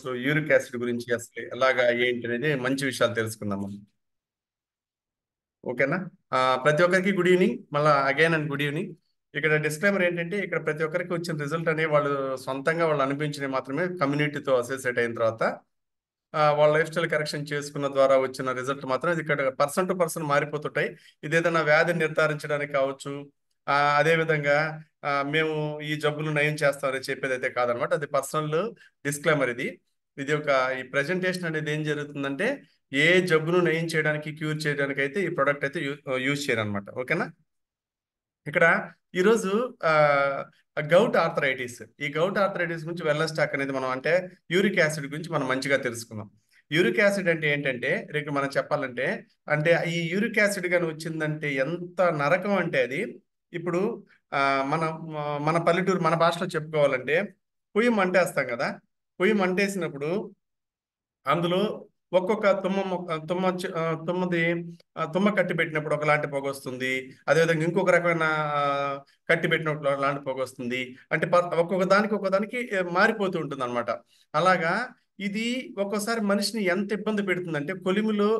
అసలు uric acid గురించి అసలు ఎలాగా ఏంటి అనేది మంచి విషయాలు తెలుసుకుందాము. ఓకేనా? ప్రతి ఒక్కరికి గుడ్ ఈవినింగ్, మళ్ళీ అగైన్ అండ్ గుడ్ ఈవినింగ్. ఇక్కడ డిస్క్లైమర్ ఏంటంటే, ఇక్కడ ప్రతి ఒక్కరికి వచ్చిన రిజల్ట్ అనేవి వాళ్ళు సొంతంగా వాళ్ళు అనిపించినవి మాత్రమే కమ్యూనిటీతో అసోసియేట్ అయిన తర్వాత వాళ్ళ లైఫ్ స్టైల్ కరెక్షన్ చేసుకున్న ద్వారా వచ్చిన రిజల్ట్ మాత్రం ఇది ఇక్కడ పర్సన్ టు పర్సన్ మారిపోతుంటాయి. ఇది ఏదైనా వ్యాధిని నిర్ధారించడానికి కావచ్చు, అదేవిధంగా మేము ఈ జబ్బులు నయం చేస్తామని చెప్పేది అయితే కాదనమాట. అది పర్సనల్ డిస్క్లైమర్. ఇది ఒక ఈ ప్రెజెంటేషన్ అనేది ఏం జరుగుతుందంటే, ఏ జబ్బును నయం చేయడానికి, క్యూర్ చేయడానికి అయితే ఈ ప్రోడక్ట్ అయితే యూజ్ చేయరనమాట. ఓకేనా? ఇక్కడ ఈరోజు గౌట్ ఆర్థరైటిస్, ఈ గౌట్ ఆర్థరైటిస్ గురించి వెల్నెస్ టాక్ అనేది మనం అంటే యూరిక్ యాసిడ్ గురించి మనం మంచిగా తెలుసుకుందాం. యూరిక్ యాసిడ్ అంటే ఏంటంటే, రేపు మనం చెప్పాలంటే, అంటే ఈ యూరిక్ యాసిడ్ కానీ వచ్చిందంటే ఎంత నరకం అంటే అది ఇప్పుడు మన మన పల్లెటూరు మన భాషలో చెప్పుకోవాలంటే, పొయ్యి మంటేస్తాం కదా. పొయ్యి మంటేసినప్పుడు అందులో ఒక్కొక్క తుమ్మ కట్టి పెట్టినప్పుడు ఒకలాంటి పొగ వస్తుంది. అదేవిధంగా ఇంకొక రకమైన కట్టి పెట్టినప్పుడు ఒకలాంటి పొగ వస్తుంది. అంటే ఒక్కొక్క దానికి మారిపోతూ ఉంటుంది అనమాట. అలాగా ఇది ఒక్కోసారి మనిషిని ఎంత ఇబ్బంది పెడుతుందంటే, కొలిమిలో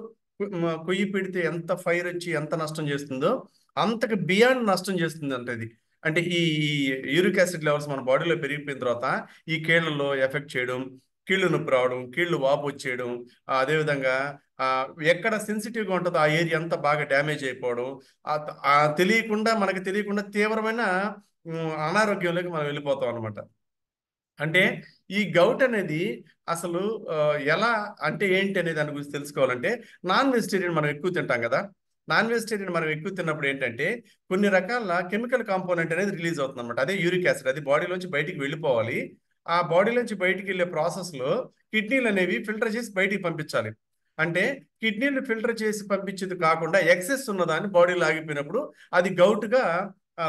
కొయ్యి పెడితే ఎంత ఫైర్ వచ్చి ఎంత నష్టం చేస్తుందో అంతకు బియాండ్ నష్టం చేస్తుంది అంటే ఇది. అంటే ఈ యూరిక్ యాసిడ్ లెవెల్స్ మన బాడీలో పెరిగిపోయిన తర్వాత ఈ కీళ్లలో ఎఫెక్ట్ చేయడం, కీళ్ళు నొప్పి రావడం, కీళ్ళు వాపు వచ్చేయడం, అదేవిధంగా ఎక్కడ సెన్సిటివ్గా ఉంటుందో ఆ ఏరియా అంతా బాగా డ్యామేజ్ అయిపోవడం, మనకి తెలియకుండా తీవ్రమైన అనారోగ్యంలోకి మనం వెళ్ళిపోతాం అనమాట. అంటే ఈ గౌట్ అనేది అసలు ఎలా అంటే ఏంటి అనే దాని గురించి తెలుసుకోవాలంటే, నాన్ వెజిటేరియన్ మనం ఎక్కువ తింటాం కదా. నాన్ వెజిటేరియన్ మనం ఎక్కువ తిన్నప్పుడు ఏంటంటే, కొన్ని రకాల కెమికల్ కాంపోనెంట్ అనేది రిలీజ్ అవుతుంది అనమాట. అదే యూరిక్ యాసిడ్. అది బాడీలోంచి బయటికి వెళ్ళిపోవాలి. ఆ బాడీలోంచి బయటికి వెళ్ళే ప్రాసెస్లో కిడ్నీలు అనేవి ఫిల్టర్ చేసి బయటికి పంపించాలి. అంటే కిడ్నీలు ఫిల్టర్ చేసి పంపించేది కాకుండా ఎక్సెస్ ఉన్నదాన్ని బాడీలో ఆగిపోయినప్పుడు అది గౌట్గా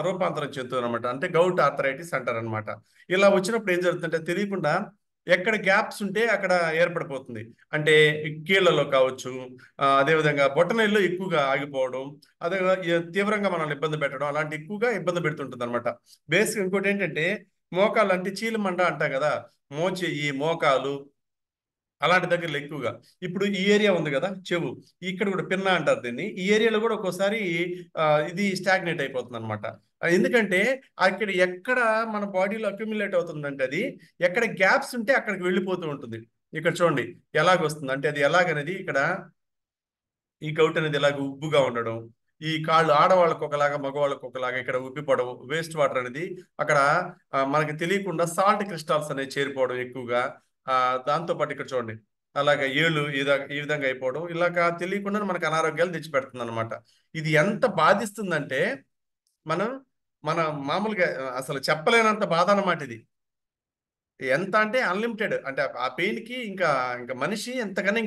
రూపాంతరం చెందుతుంది అనమాట. అంటే గౌట్ ఆర్థరైటిస్ అంటారు అనమాట. ఇలా వచ్చినప్పుడు ఏం జరుగుతుందంటే, తెలియకుండా ఎక్కడ గ్యాప్స్ ఉంటే అక్కడ ఏర్పడిపోతుంది. అంటే కీళ్లలో కావచ్చు, అదేవిధంగా బొటనవేలులో ఎక్కువగా ఆగిపోవడం, అదే తీవ్రంగా మనల్ని ఇబ్బంది పెట్టడం, అలాంటి ఎక్కువగా ఇబ్బంది పెడుతుంటుంది అనమాట. బేసిక్ ఇంకోటి ఏంటంటే, మోకాలు అంటే చీలమండ అంటాం కదా, ఈ మోకాలు అలాంటి దగ్గరలో ఎక్కువగా. ఇప్పుడు ఈ ఏరియా ఉంది కదా, చెవు, ఇక్కడ కూడా పిన్న అంటారు దీన్ని. ఈ ఏరియాలో కూడా ఒక్కోసారి ఇది స్టాగ్నేట్ అయిపోతుంది అనమాట. ఎందుకంటే అక్కడ ఎక్కడ మన బాడీలో అక్యుములేట్ అవుతుందంటే, అది ఎక్కడ గ్యాప్స్ ఉంటే అక్కడికి వెళ్ళిపోతూ ఉంటుంది. ఇక్కడ చూడండి ఎలాగొస్తుంది అంటే, అది ఎలాగనేది ఇక్కడ ఈ గౌట్ అనేది ఇలాగ ఉబ్బుగా ఉండడం, ఈ కాళ్ళు ఆడవాళ్ళకు ఒకలాగా మగవాళ్ళకు ఒకలాగా ఇక్కడ ఉబ్బిపోవడం, వేస్ట్ వాటర్ అనేది అక్కడ మనకి తెలియకుండా సాల్ట్ క్రిస్టాల్స్ అనేవి చేరిపోవడం ఎక్కువగా. దాంతోపాటు ఇక్కడ చూడండి అలాగే ఏళ్ళు ఈ విధంగా అయిపోవడం, ఇలాగ తెలియకుండా మనకు అనారోగ్యాలు తెచ్చిపెడుతుంది అనమాట. ఇది ఎంత బాధిస్తుందంటే, మనం మన మామూలుగా అసలు చెప్పలేనంత బాధ అన్నమాట ఇది. ఎంత అంటే అన్లిమిటెడ్. అంటే ఆ పెయిన్ కి ఇంకా ఇంకా మనిషి ఎంతకన్నా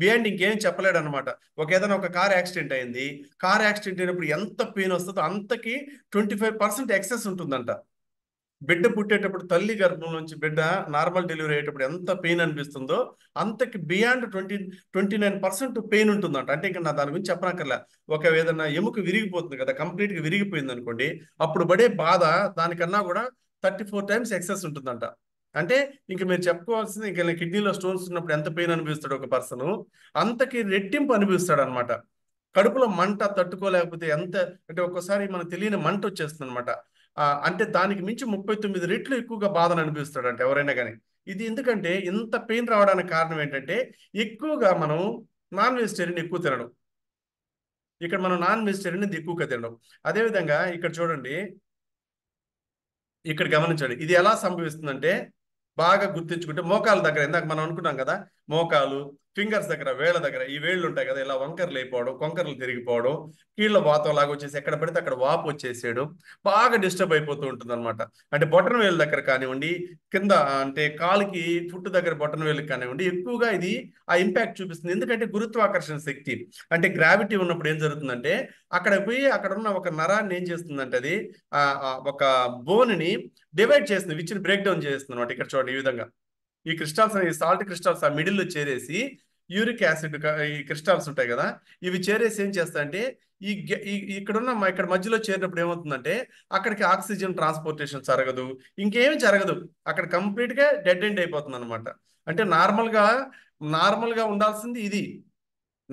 బియాండ్ ఇంకేం చెప్పలేడు అనమాట. ఏదైనా ఒక కార్ యాక్సిడెంట్ అయింది. కార్ యాక్సిడెంట్ అయినప్పుడు ఎంత పెయిన్ వస్తుందో అంతకి 25% ఎక్సెస్ ఉంటుందంట. బిడ్డ పుట్టేటప్పుడు తల్లి గర్భం నుంచి బిడ్డ నార్మల్ డెలివరీ అయ్యేటప్పుడు ఎంత పెయిన్ అనిపిస్తుందో అంతకి బియాండ్ 29% పెయిన్ ఉంటుందంట. అంటే ఇంకా నా దాని గురించి చెప్పనక్కర్లే. ఏదైనా ఎముక విరిగిపోతుంది కదా, కంప్లీట్ గా విరిగిపోయింది అనుకోండి, అప్పుడు పడే బాధ దానికన్నా కూడా 34 టైమ్స్ ఎక్సెస్ ఉంటుందంట. అంటే ఇంక మీరు చెప్పుకోవాల్సింది, ఇంకా కిడ్నీలో స్టోన్స్ ఉన్నప్పుడు ఎంత పెయిన్ అనిపిస్తాడు ఒక పర్సన్, అంతకి రెట్టింపు అనిపిస్తాడు అనమాట. కడుపులో మంట తట్టుకోలేకపోతే ఎంత అంటే ఒక్కోసారి మనకు తెలియని మంట వచ్చేస్తుంది అనమాట. అంటే దానికి మించి 39 రెట్లు ఎక్కువగా బాధను అనిపిస్తాడంట ఎవరైనా కానీ. ఇది ఎందుకంటే ఇంత పెయిన్ రావడానికి కారణం ఏంటంటే, ఎక్కువగా మనం నాన్ వెజిటేరియన్ ఎక్కువ తినడం. ఇక్కడ మనం నాన్ వెజిటేరియన్ ఎక్కువగా తినడం. అదేవిధంగా ఇక్కడ చూడండి, ఇక్కడ గమనించండి ఇది ఎలా సంభవిస్తుందంటే, బాగా గుర్తించుకుంటే మోకాల దగ్గర ఇందాక మనం అనుకున్నాం కదా, మోకాలు ఫింగర్స్ దగ్గర, వేళ్ళ దగ్గర ఈ వేళ్ళు ఉంటాయి కదా, ఇలా వంకర్లు అయిపోవడం, కొంకర్లు తిరిగిపోవడం, కీళ్ళ వాతం లాగా వచ్చేసి ఎక్కడ పడితే అక్కడ వాపు వచ్చేసేయడం, బాగా డిస్టర్బ్ అయిపోతూ ఉంటుంది అనమాట. అంటే బొటన వేలు దగ్గర కానివ్వండి, కింద అంటే కాలుకి ఫుట్ దగ్గర బొటన వేలుకి కానివ్వండి, ఎక్కువగా ఇది ఆ ఇంపాక్ట్ చూపిస్తుంది. ఎందుకంటే గురుత్వాకర్షణ శక్తి, అంటే గ్రావిటీ ఉన్నప్పుడు ఏం జరుగుతుందంటే, అక్కడ పోయి అక్కడ ఉన్న ఒక నరాన్ని ఏం చేస్తుందంటే, అది ఒక బోన్ని డివైడ్ చేస్తుంది, విచ్ని బ్రేక్ డౌన్ చేస్తుంది అనమాట. ఇక్కడ చూడండి ఈ విధంగా ఈ క్రిస్టాల్స్, ఈ సాల్ట్ క్రిస్టాల్స్ ఆ మిడిల్లో చేరేసి, యూరిక్ యాసిడ్ ఈ క్రిస్టాల్స్ ఉంటాయి కదా, ఇవి చేరేసి ఏం చేస్తాయంటే, ఇక్కడ మధ్యలో చేరినప్పుడు ఏమవుతుందంటే, అక్కడికి ఆక్సిజన్ ట్రాన్స్పోర్టేషన్ జరగదు, ఇంకేమి జరగదు, అక్కడ కంప్లీట్ గా డెడ్ ఎండ్ అయిపోతుంది అనమాట. అంటే నార్మల్గా ఉండాల్సింది ఇది,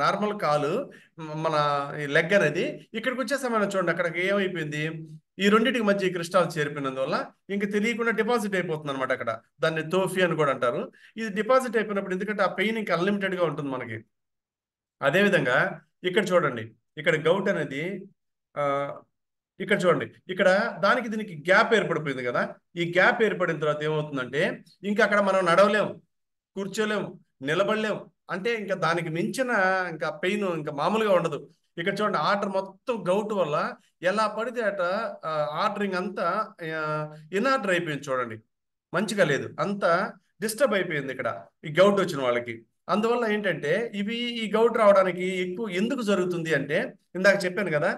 నార్మల్ కాలు, మన లెగ్ అనేది. ఇక్కడికి వచ్చేసాం మనం, చూడండి అక్కడికి ఏమైపోయింది, ఈ రెండింటికి మధ్య ఈ క్రిస్టాల్స్ చేరిపోయినందువల్ల ఇంక తెలియకుండా డిపాజిట్ అయిపోతుంది అనమాట అక్కడ. దాన్ని తోఫి అని కూడా అంటారు. ఇది డిపాజిట్ అయిపోయినప్పుడు, ఎందుకంటే ఆ పెయిన్ ఇంకా అన్లిమిటెడ్గా ఉంటుంది మనకి. అదేవిధంగా ఇక్కడ చూడండి, ఇక్కడ గౌట్ అనేది ఆ, ఇక్కడ చూడండి, ఇక్కడ దానికి దీనికి గ్యాప్ ఏర్పడిపోయింది కదా. ఈ గ్యాప్ ఏర్పడిన తర్వాత ఏమవుతుందంటే, ఇంకా అక్కడ మనం నడవలేం, కూర్చోలేం, నిలబడలేం. అంటే ఇంకా దానికి మించిన ఇంకా పెయిన్ ఇంకా మామూలుగా ఉండదు. ఇక్కడ చూడండి, ఆర్డర్ మొత్తం గౌట్ వల్ల ఎలా పడితే అట ఆర్డరింగ్ అంతా ఇన్ఆర్డర్ అయిపోయింది చూడండి. మంచిగా లేదు, అంతా డిస్టర్బ్ అయిపోయింది ఇక్కడ ఈ గౌట్ వచ్చిన వాళ్ళకి. అందువల్ల ఏంటంటే ఈ గౌట్ రావడానికి ఎక్కువ ఎందుకు జరుగుతుంది అంటే, ఇందాక చెప్పాను కదా,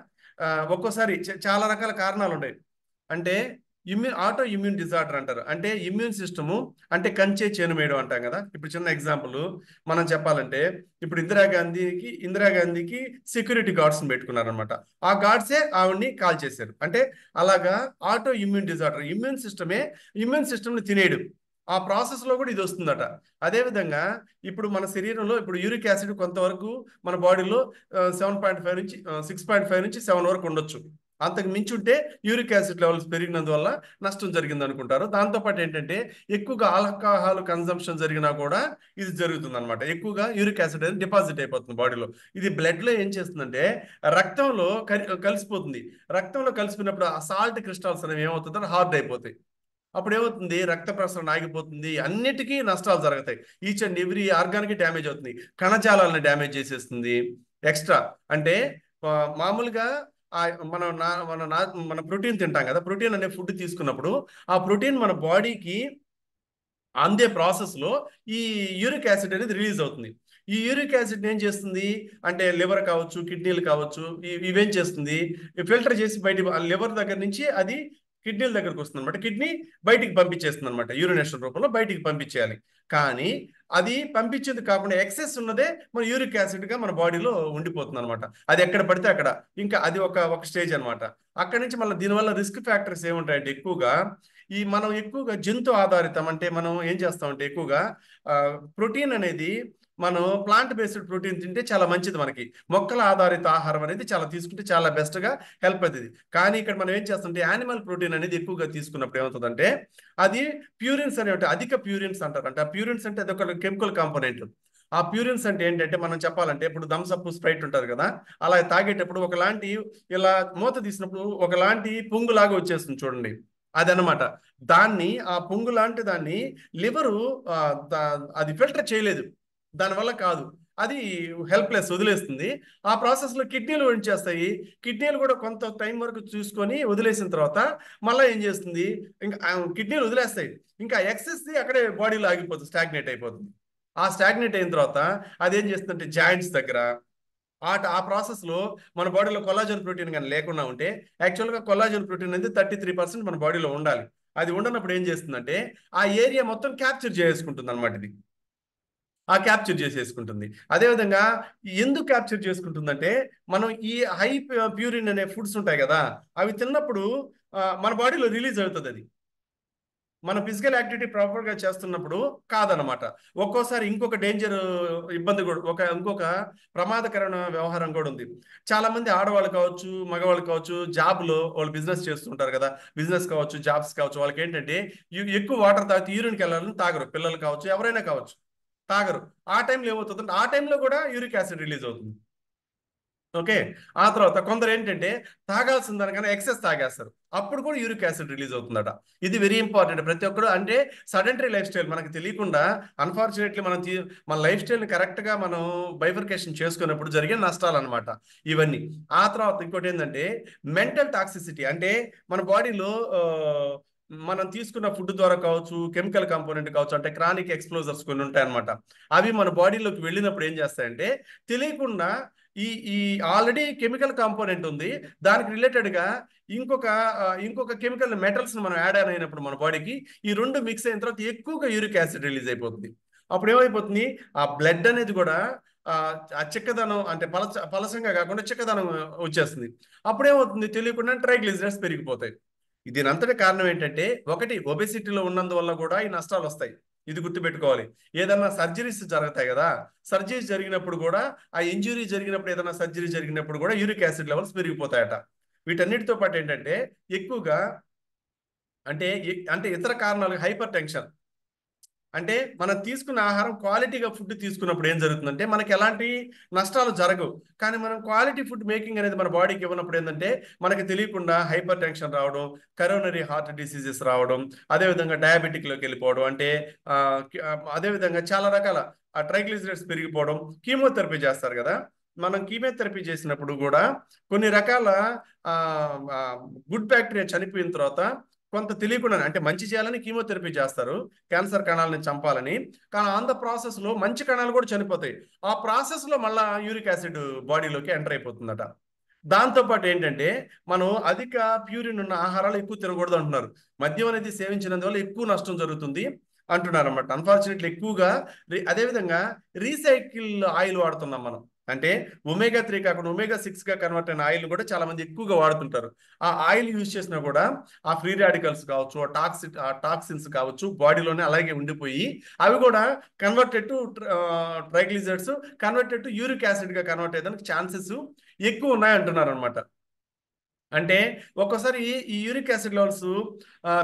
ఒక్కోసారి చాలా రకాల కారణాలు ఉన్నాయి. అంటే ఆటో ఇమ్యూన్ డిజార్డర్ అంటారు. అంటే ఇమ్యూన్ సిస్టము, అంటే కంచే చేనుమేయడం అంటాం కదా. ఇప్పుడు చిన్న ఎగ్జాంపుల్ మనం చెప్పాలంటే, ఇప్పుడు ఇందిరాగాంధీకి సెక్యూరిటీ గార్డ్స్ని పెట్టుకున్నారనమాట. ఆ గార్డ్సే ఆవిడ్ని కాల్ చేశారు. అంటే అలాగా ఆటో ఇమ్యూన్ డిజార్డర్, ఇమ్యూన్ సిస్టమ్ని తినేయడం, ఆ ప్రాసెస్లో కూడా ఇది వస్తుందట. అదేవిధంగా ఇప్పుడు మన శరీరంలో ఇప్పుడు యూరిక్ యాసిడ్ కొంతవరకు మన బాడీలో 7.5 నుంచి 6.5 నుంచి 7 వరకు ఉండొచ్చు. అంతకు మించి ఉంటే యూరిక్ యాసిడ్ లెవెల్స్ పెరిగినందువల్ల నష్టం జరిగింది అనుకుంటారు. దాంతోపాటు ఏంటంటే, ఎక్కువగా ఆల్కహాల్ కన్సంప్షన్ జరిగినా కూడా ఇది జరుగుతుంది అనమాట. ఎక్కువగా యూరిక్ యాసిడ్ అనేది డిపాజిట్ అయిపోతుంది బాడీలో. ఇది బ్లడ్లో ఏం చేస్తుందంటే రక్తంలో కలిసిపోతుంది. రక్తంలో కలిసిపోయినప్పుడు ఆ సాల్ట్ క్రిస్టాల్స్ అనేవి ఏమవుతుందంటే హార్డ్ అయిపోతాయి. అప్పుడు ఏమవుతుంది, రక్త ప్రసరణ ఆగిపోతుంది, అన్నిటికీ నష్టాలు జరుగుతాయి. ఈచ్ అండ్ ఎవ్రీ ఆర్గాన్కి డ్యామేజ్ అవుతుంది, కణజాలాలను డ్యామేజ్ చేసేస్తుంది. ఎక్స్ట్రా అంటే మామూలుగా ఆ మన ప్రోటీన్ తింటాం కదా, ప్రోటీన్ అనే ఫుడ్ తీసుకున్నప్పుడు ఆ ప్రోటీన్ మన బాడీకి అందే ప్రాసెస్లో ఈ యూరిక్ యాసిడ్ అనేది రిలీజ్ అవుతుంది. ఈ యూరిక్ యాసిడ్ ఏం చేస్తుంది అంటే, లివర్ కావచ్చు, కిడ్నీలు కావచ్చు, ఇవేం చేస్తుంది, ఫిల్టర్ చేసి లివర్ దగ్గర నుంచి అది కిడ్నీల దగ్గరకు వస్తుంది అనమాట. కిడ్నీ బయటికి పంపించేస్తుంది అనమాట, యూరినేషన్ రూపంలో బయటికి పంపించేయాలి. కానీ అది పంపించేది కాకుండా ఎక్సెస్ ఉన్నదే మన యూరిక్ యాసిడ్గా మన బాడీలో ఉండిపోతుంది అనమాట. అది ఎక్కడ పడితే అక్కడ. ఇంకా అది ఒక స్టేజ్ అనమాట. అక్కడి నుంచి మళ్ళీ దీనివల్ల రిస్క్ ఫ్యాక్టర్స్ ఏముంటాయంటే, ఎక్కువగా మనం ఎక్కువగా జంతు ఆధారితం, అంటే మనం ఏం చేస్తామంటే ఎక్కువగా ప్రోటీన్ అనేది మనం ప్లాంట్ బేస్డ్ ప్రోటీన్ తింటే చాలా మంచిది మనకి. మొక్కల ఆధారిత ఆహారం అనేది చాలా తీసుకుంటే చాలా బెస్ట్గా హెల్ప్ అవుతుంది. కానీ ఇక్కడ మనం ఏం చేస్తుంటే యానిమల్ ప్రోటీన్ అనేది ఎక్కువగా తీసుకున్నప్పుడు ఏమవుతుందంటే, అది ప్యూరిన్స్ అనేవి అధిక ప్యూరిన్స్ అంటారు. అంటే ఆ ప్యూరిన్స్ అంటే అదొక కెమికల్ కాంపోనెంట్. ఆ ప్యూరిన్స్ అంటే ఏంటంటే, మనం చెప్పాలంటే ఇప్పుడు థమ్సప్, స్ప్రైట్ ఉంటుంది కదా, అలా తాగేటప్పుడు ఒకలాంటి ఇలా మూత తీసినప్పుడు ఒకలాంటి పొంగులాగా వచ్చేస్తుంది చూడండి, అదనమాట. ఆ పొంగు లాంటి దాన్ని లివరు అది ఫిల్టర్ చేయలేదు, దానివల్ల కాదు, అది హెల్ప్లెస్ వదిలేస్తుంది. ఆ ప్రాసెస్లో కిడ్నీలు ఏం చేస్తాయి, కిడ్నీలు కూడా కొంత టైం వరకు చూసుకొని వదిలేసిన తర్వాత మళ్ళీ ఏం చేస్తుంది, ఇంకా కిడ్నీలు వదిలేస్తాయి, ఇంకా ఎక్సెస్ అక్కడే బాడీలో ఆగిపోతుంది, స్టాగ్నేట్ అయిపోతుంది. ఆ స్టాగ్నేట్ అయిన తర్వాత అదేం చేస్తుందంటే జాయింట్స్ దగ్గర ఆ ప్రాసెస్లో మన బాడీలో కొల్లాజన్ ప్రోటీన్ కానీ లేకుండా ఉంటే, యాక్చువల్గా కొల్లాజన్ ప్రోటీన్ అనేది 33% మన బాడీలో ఉండాలి. అది ఉండనప్పుడు ఏం చేస్తుందంటే ఆ ఏరియా మొత్తం క్యాప్చర్ చేసుకుంటుంది అనమాట. ఇది ఆ క్యాప్చర్ చేసేసుకుంటుంది. అదేవిధంగా ఎందుకు క్యాప్చర్ చేసుకుంటుందంటే, మనం ఈ హై ప్యూరిన్ అనే ఫుడ్స్ ఉంటాయి కదా, అవి తిన్నప్పుడు మన బాడీలో రిలీజ్ అవుతుంది. అది మన ఫిజికల్ యాక్టివిటీ ప్రాపర్గా చేస్తున్నప్పుడు కాదనమాట. ఒక్కోసారి ఇంకొక డేంజర్ ఇబ్బంది కూడా, ఇంకొక ప్రమాదకరమైన వ్యవహారం కూడా ఉంది. చాలా మంది ఆడవాళ్ళు కావచ్చు, మగవాళ్ళు కావచ్చు, జాబ్లో వాళ్ళు బిజినెస్ చేస్తుంటారు కదా, బిజినెస్ కావచ్చు, జాబ్స్ కావచ్చు, వాళ్ళకి ఏంటంటే ఎక్కువ వాటర్ తాగితే యూరిన్కి వెళ్ళాలని తాగరు. పిల్లలు కావచ్చు, ఎవరైనా కావచ్చు, తాగరు. ఆ టైంలో ఏమవుతుందంటే, ఆ టైంలో కూడా యూరిక్ యాసిడ్ రిలీజ్ అవుతుంది. ఓకే. ఆ తర్వాత కొందరు ఏంటంటే తాగాల్సిన దానికన్నా ఎక్సెస్ తాగేస్తారు, అప్పుడు కూడా యూరిక్ యాసిడ్ రిలీజ్ అవుతుందట. ఇది వెరీ ఇంపార్టెంట్. ప్రతి ఒక్కరు అంటే సడెంటరీ లైఫ్ స్టైల్ మనకు తెలియకుండా, అన్ఫార్చునేట్లీ మన లైఫ్ స్టైల్ని కరెక్ట్గా మనం బైఫర్కేషన్ చేసుకున్నప్పుడు జరిగే నష్టాలు అనమాట ఇవన్నీ. ఆ తర్వాత ఇంకోటి ఏంటంటే మెంటల్ టాక్సిసిటీ. అంటే మన బాడీలో మనం తీసుకున్న ఫుడ్ ద్వారా కావచ్చు, కెమికల్ కాంపోనెంట్ కావచ్చు, అంటే క్రానిక్ ఎక్స్ప్లోజర్స్ కొన్ని ఉంటాయన్నమాట. అవి మన బాడీలోకి వెళ్ళినప్పుడు ఏం చేస్తాయంటే, తెలియకుండా ఈ ఈ ఆల్రెడీ కెమికల్ కాంపోనెంట్ ఉంది, దానికి రిలేటెడ్గా ఇంకొక కెమికల్ మెటల్స్ మనం యాడ్ అయినప్పుడు మన బాడీకి ఈ రెండు మిక్స్ అయిన తర్వాత ఎక్కువగా యూరిక్ యాసిడ్ రిలీజ్ అయిపోతుంది. అప్పుడు ఏమైపోతుంది, ఆ బ్లడ్ అనేది కూడా ఆ చిక్కదనం, అంటే పలసంగా కాకుండా చిక్కదనం వచ్చేస్తుంది. అప్పుడేమవుతుంది, తెలియకుండా ట్రైగ్లిజరైడ్స్ పెరిగిపోతాయి. దీనంతటి కారణం ఏంటంటే, ఒకటి ఒబెసిటీలో ఉన్నందువల్ల కూడా ఈ నష్టాలు వస్తాయి. ఇది గుర్తుపెట్టుకోవాలి. ఏదన్నా సర్జరీస్ జరుగుతాయి కదా, సర్జరీస్ జరిగినప్పుడు కూడా, ఆ ఇంజురీ జరిగినప్పుడు, ఏదైనా సర్జరీ జరిగినప్పుడు కూడా యూరిక్ యాసిడ్ లెవెల్స్ పెరిగిపోతాయట. వీటన్నిటితో పాటు ఏంటంటే ఎక్కువగా అంటే ఇతర కారణాలు హైపర్ టెన్షన్. అంటే మనం తీసుకున్న ఆహారం క్వాలిటీగా ఫుడ్ తీసుకున్నప్పుడు ఏం జరుగుతుందంటే మనకి ఎలాంటి నష్టాలు జరగవు. కానీ మనం క్వాలిటీ ఫుడ్ మేకింగ్ అనేది మన బాడీకి ఇవ్వనప్పుడు ఏంటంటే మనకి తెలియకుండా హైపర్ టెన్షన్ రావడం, కరోనరీ హార్ట్ డిసీజెస్ రావడం, అదేవిధంగా డయాబెటిక్లోకి వెళ్ళిపోవడం, అంటే అదేవిధంగా చాలా రకాల ట్రైగ్లిజరైడ్స్ పెరిగిపోవడం. కీమోథెరపీ చేస్తారు కదా, మనం కీమోథెరపీ చేసినప్పుడు కూడా కొన్ని రకాల గుడ్ బ్యాక్టీరియా చనిపోయిన తర్వాత కొంత తెలియకుండా, అంటే మంచి చేయాలని కీమోథెరపీ చేస్తారు, క్యాన్సర్ కణాలని చంపాలని. కానీ ఆన్ ద ప్రాసెస్లో మంచి కణాలు కూడా చనిపోతాయి. ఆ ప్రాసెస్లో మళ్ళీ యూరిక్ యాసిడ్ బాడీలోకి ఎంటర్ అయిపోతుందట. దాంతోపాటు ఏంటంటే మనం అధిక ప్యూరిన్ ఉన్న ఆహారాలు ఎక్కువ తినకూడదు అంటున్నారు. మద్యం అనేది సేవించినందువల్ల ఎక్కువ నష్టం జరుగుతుంది అంటున్నారు అనమాట. అన్ఫార్చునేట్లీ ఎక్కువగా అదేవిధంగా రీసైకిల్ ఆయిల్ వాడుతున్నాం మనం. అంటే ఒమేగా 3 కాకుండా ఒమేగా 6గా కన్వర్ట్ అయిన ఆయిల్ కూడా చాలా మంది ఎక్కువగా వాడుతుంటారు. ఆ ఆయిల్ యూజ్ చేసినా కూడా ఆ ఫ్రీ రాడికల్స్ కావచ్చు, ఆ టాక్సిన్స్ కావచ్చు బాడీలోనే అలాగే ఉండిపోయి అవి కూడా converted to triglycerides, converted to uric యాసిడ్గా కన్వర్ట్ అయ్యేదానికి ఛాన్సెస్ ఎక్కువ ఉన్నాయి అంటున్నారు అనమాట. అంటే ఒక్కోసారి ఈ యూరిక్ యాసిడ్ లెవెల్స్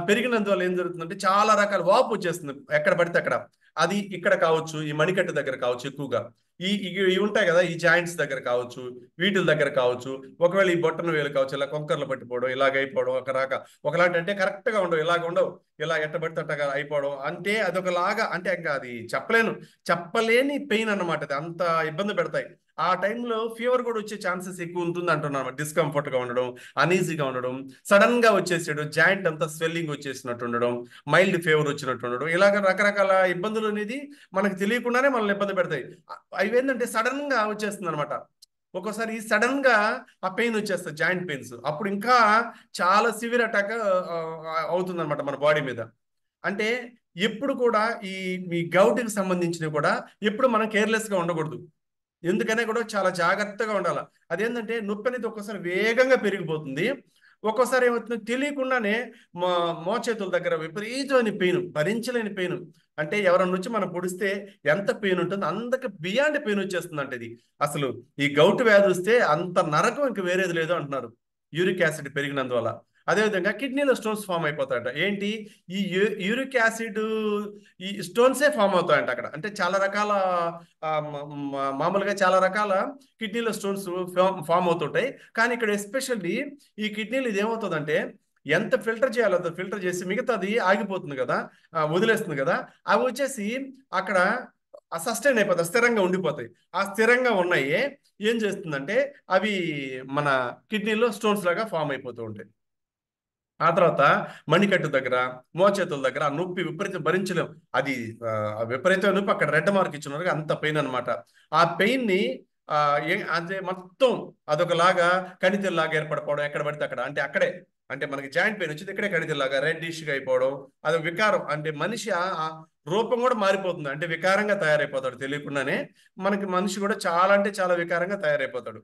పెరిగినందువల్ల ఏం జరుగుతుందంటే చాలా రకాల వాపు వచ్చేస్తుంది ఎక్కడ పడితే అక్కడ. అది ఇక్కడ కావచ్చు, ఈ మణికట్టు దగ్గర కావచ్చు, ఎక్కువగా ఇవి ఉంటాయి కదా, ఈ జాయింట్స్ దగ్గర కావచ్చు, వీటిల దగ్గర కావచ్చు, ఒకవేళ ఈ బొట్టన వేలు కావచ్చు, ఇలా కొంకర్లు పట్టిపోవడం, ఇలాగ అయిపోవడం, ఒకలాంటి అంటే కరెక్ట్గా ఉండవు, ఇలాగ ఉండవు, ఇలా ఎట్ట పడితే అట్టగా అయిపోవడం. అంటే అదొకలాగా, అంటే ఇంకా అది చెప్పలేని పెయిన్ అన్నమాట. అది అంత ఇబ్బంది పెడతాయి. ఆ టైంలో ఫీవర్ కూడా వచ్చే ఛాన్సెస్ ఎక్కువ ఉంటుంది అంటున్నాను. డిస్కంఫర్ట్గా ఉండడం, అనీజీగా ఉండడం, సడన్ గా వచ్చేసాడు జాయింట్ అంతా స్వెల్లింగ్ వచ్చేసినట్టు ఉండడం, మైల్డ్ ఫీవర్ వచ్చినట్టు ఉండడం, ఇలాగ రకరకాల ఇబ్బందులు అనేది మనకు తెలియకుండానే మనల్ని ఇబ్బంది పెడతాయి. అవి ఏంటంటే సడన్ గా వచ్చేస్తుంది అనమాట. ఒక్కోసారి సడన్ గా ఆ పెయిన్ వచ్చేస్తుంది, జాయింట్ పెయిన్స్. అప్పుడు ఇంకా చాలా సివియర్ అటాక్ అవుతుంది అనమాట మన బాడీ మీద. అంటే ఎప్పుడు కూడా మీ గౌట్కి సంబంధించినవి కూడా ఎప్పుడు మనం కేర్లెస్ గా ఉండకూడదు. ఎందుకనే కూడా చాలా జాగ్రత్తగా ఉండాలి. అదేంటంటే నొప్పి అనేది ఒక్కోసారి వేగంగా పెరిగిపోతుంది. ఒక్కోసారి ఏమవుతుంది తెలియకుండానే మోచేతుల దగ్గర విపరీతమైన పెయిన్, భరించలేని పెయిన్. అంటే ఎవరన్నా వచ్చి మనం పొడిస్తే ఎంత పెయిన్ ఉంటుందో అంతకు బియాండ్ పెయిన్ వచ్చేస్తుంది. అంటే ఇది అసలు ఈ గౌట్ వ్యాధి వస్తే అంత నరకం ఇంక వేరేది లేదు అంటున్నారు, యూరిక్ యాసిడ్ పెరిగినందువల్ల. అదేవిధంగా కిడ్నీలో స్టోన్స్ ఫామ్ అయిపోతాయట. ఏంటి ఈ యూరిక్ యాసిడ్, ఈ స్టోన్సే ఫామ్ అవుతాయంట అక్కడ. అంటే చాలా రకాల మామూలుగా చాలా రకాల కిడ్నీలో స్టోన్స్ ఫామ్ అవుతుంటాయి. కానీ ఇక్కడ ఎస్పెషల్లీ ఈ కిడ్నీలు ఇది ఏమవుతుందంటే ఎంత ఫిల్టర్ చేయాలో అంత ఫిల్టర్ చేసి మిగతాది ఆగిపోతుంది కదా, వదిలేస్తుంది కదా, అవి వచ్చేసి అక్కడ సస్టైన్ అయిపోతాయి, స్థిరంగా ఉండిపోతాయి. ఆ స్థిరంగా ఉన్నాయి ఏం చేస్తుందంటే అవి మన కిడ్నీలో స్టోన్స్ లాగా ఫామ్ అయిపోతూ ఉంటాయి. ఆ తర్వాత మణికట్టు దగ్గర, మోచేతుల దగ్గర ఆ నొప్పి విపరీతం భరించలేం. అది విపరీతమైన నొప్పి, అక్కడ రెడ్ మార్క్ ఇచ్చినారు, అంత పెయిన్ అనమాట. ఆ పెయిన్ ని అంటే మొత్తం అదొకలాగా కణితిల్లాగా ఏర్పడిపోవడం, ఎక్కడ పడితే అక్కడ. అంటే అక్కడే, అంటే మనకి జాయింట్ పెయిన్ వచ్చింది ఇక్కడే కణితిల్లాగా రెడ్డిష్గా అయిపోవడం. అది వికారం, అంటే మనిషి ఆ రూపం కూడా మారిపోతుంది. అంటే వికారంగా తయారైపోతాడు తెలియకుండానే. మనకి మనిషి కూడా చాలా అంటే చాలా వికారంగా తయారైపోతాడు.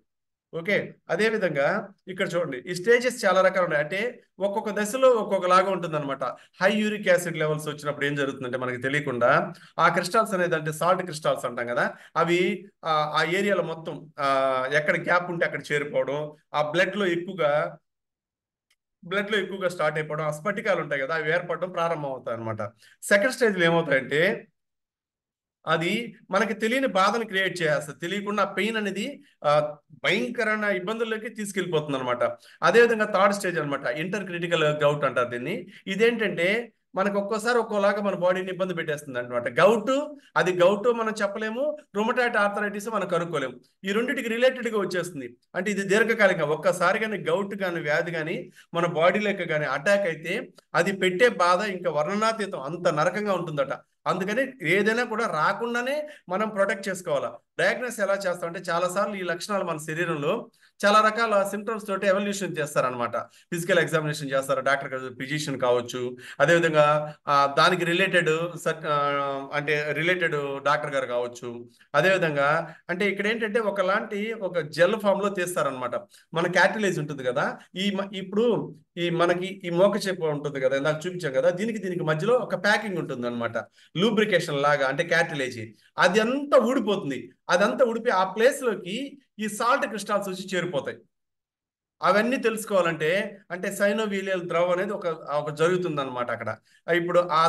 ఓకే. అదే విధంగా ఇక్కడ చూడండి, ఈ స్టేజెస్ చాలా రకాలు ఉన్నాయి. అంటే ఒక్కొక్క దశలో ఒక్కొక్కలాగా ఉంటుంది అనమాట. హై యూరిక్ యాసిడ్ లెవెల్స్ వచ్చినప్పుడు ఏం జరుగుతుందంటే మనకి తెలియకుండా ఆ క్రిస్టాల్స్ అనేది, అంటే సాల్ట్ క్రిస్టాల్స్ అంటాం కదా, అవి ఆ ఏరియాలో మొత్తం ఎక్కడ గ్యాప్ ఉంటే అక్కడ చేరిపోవడం, ఆ బ్లడ్ లో ఎక్కువగా స్టార్ట్ అయిపోవడం, ఆ స్ఫటికాలు ఉంటాయి కదా అవి ఏర్పడడం ప్రారంభం అవుతాయి అనమాట. సెకండ్ స్టేజ్లో ఏమవుతాయంటే అది మనకి తెలియని బాధను క్రియేట్ చేస్తుంది. తెలియకుండా పెయిన్ అనేది భయంకరమైన ఇబ్బందుల్లోకి తీసుకెళ్ళిపోతుంది అనమాట. అదేవిధంగా థర్డ్ స్టేజ్ అనమాట, ఇంటర్ క్రిటికల్ గౌట్ అంటారు దీన్ని. ఇదేంటంటే మనకు ఒక్కోసారి ఒక్కోలాగా మన బాడీని ఇబ్బంది పెట్టేస్తుంది అనమాట. గౌట్ మనం చెప్పలేము, రొమటాయిడ్ ఆర్థరైటిస్ మనం కనుక్కోలేము. ఈ రెండింటికి రిలేటెడ్గా వచ్చేస్తుంది. అంటే ఇది దీర్ఘకాలికంగా ఒక్కసారి కానీ గౌట్ కానీ వ్యాధి కానీ మన బాడీలోకి కానీ అటాక్ అయితే అది పెట్టే బాధ ఇంకా వర్ణనాతీతం, అంత నరకంగా ఉంటుందట. అందుకని ఏదైనా కూడా రాకుండానే మనం ప్రొటెక్ట్ చేసుకోవాలా. డయాగ్నోస్ ఎలా చేస్తామంటే చాలాసార్లు ఈ లక్షణాలు మన శరీరంలో చాలా రకాల సిమ్టమ్స్ తోటి ఎవల్యూషన్ చేస్తారనమాట. ఫిజికల్ ఎగ్జామినేషన్ చేస్తారు, డాక్టర్ ఫిజిషియన్ కావచ్చు, అదేవిధంగా దానికి అంటే రిలేటెడ్ డాక్టర్ గారు కావచ్చు. అదేవిధంగా అంటే ఇక్కడ ఏంటంటే ఒక జెల్ ఫామ్ లో తీస్తారనమాట. మన క్యాటిలేజ్ ఉంటుంది కదా, ఇప్పుడు మనకి ఈ మోక చెప్పు ఉంటుంది కదా, ఇందాక చూపించాం కదా, దీనికి మధ్యలో ఒక ప్యాకింగ్ ఉంటుంది అనమాట, లూబ్రికేషన్ లాగా, అంటే క్యాటిలేజీ. అది అంతా ఊడిపోతుంది. అదంతా ఊడిపోయి ఆ ప్లేస్ లోకి ఈ సాల్ట్ క్రిస్టాల్స్ వచ్చి చేరిపోతాయి. అవన్నీ తెలుసుకోవాలంటే, అంటే సైనోవీలియల్ ద్రవం అనేది ఒక ఒక జరుగుతుంది అనమాట అక్కడ. ఇప్పుడు ఆ